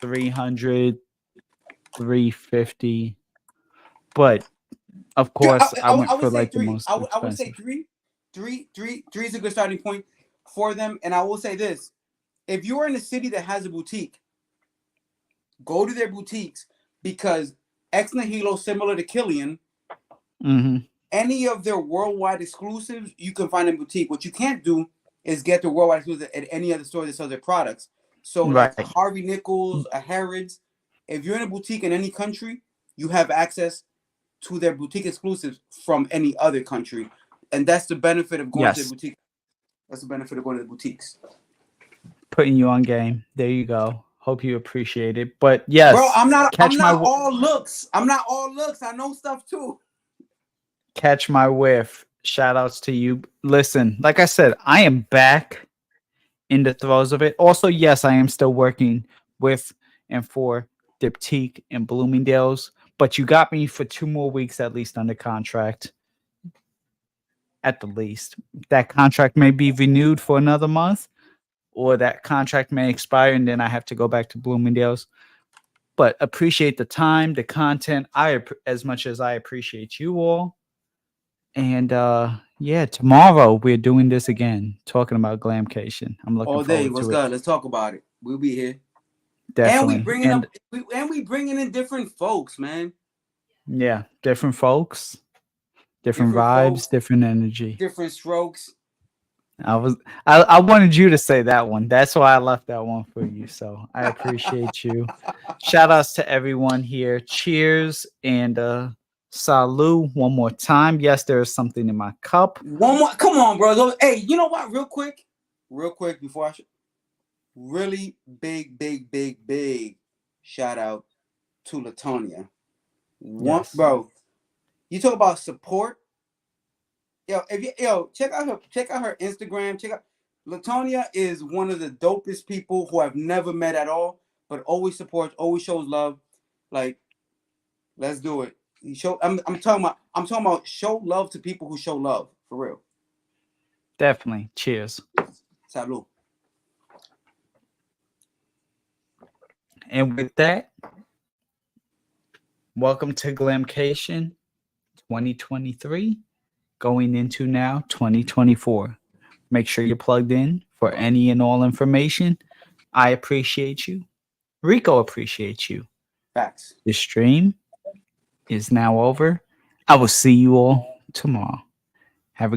300, 350. But of course, I went for like the most expensive. I would say three is a good starting point for them. And I will say this: if you're in a city that has a boutique, go to their boutiques, because Ex Nihilo, similar to Killian, any of their worldwide exclusives you can find in boutique. What you can't do is get the worldwide exclusive at any other store that sells their products. So like a Harvey Nichols, a Harrods, if you're in a boutique in any country, you have access to their boutique exclusives from any other country. And that's the benefit of going to the boutique. That's the benefit of going to the boutiques. Putting you on game. There you go. Hope you appreciate it. But yes, bro, I'm not all looks. I'm not all looks. I know stuff too. Catch my whiff. Shout outs to you. Listen, like I said, I am back in the throes of it. Also, yes, I am still working with and for Diptyque and Bloomingdale's, but you got me for 2 more weeks at least under contract. At the least. That contract may be renewed for another month, or that contract may expire and then I have to go back to Bloomingdale's. But appreciate the time, the content, as much as I appreciate you all. And yeah, tomorrow we're doing this again, talking about Glamcation. I'm looking all day. forward What's to good? it. Let's talk about it. We'll be here. Definitely. And we bringing in different folks, man. Yeah, different folks, different vibes, folks, different energy, different strokes. I wanted you to say that one. That's why I left that one for you. So I appreciate you. Shout outs to everyone here. Cheers and salute one more time. Yes, there is something in my cup. One more. Come on, bro. Hey, you know what? Real quick before I really big shout out to Latonia. Yes. Bro, you talk about support. Check out her Instagram. Check out Latonia is one of the dopest people who I've never met at all, but always supports, always shows love. Like, let's do it. I'm talking about show love to people who show love, for real. Definitely. Cheers. Salud. And with that, welcome to Glamcation 2023, going into now 2024. Make sure you're plugged in for any and all information. I appreciate you. RICO appreciates you. Facts. The stream is now over. I will see you all tomorrow.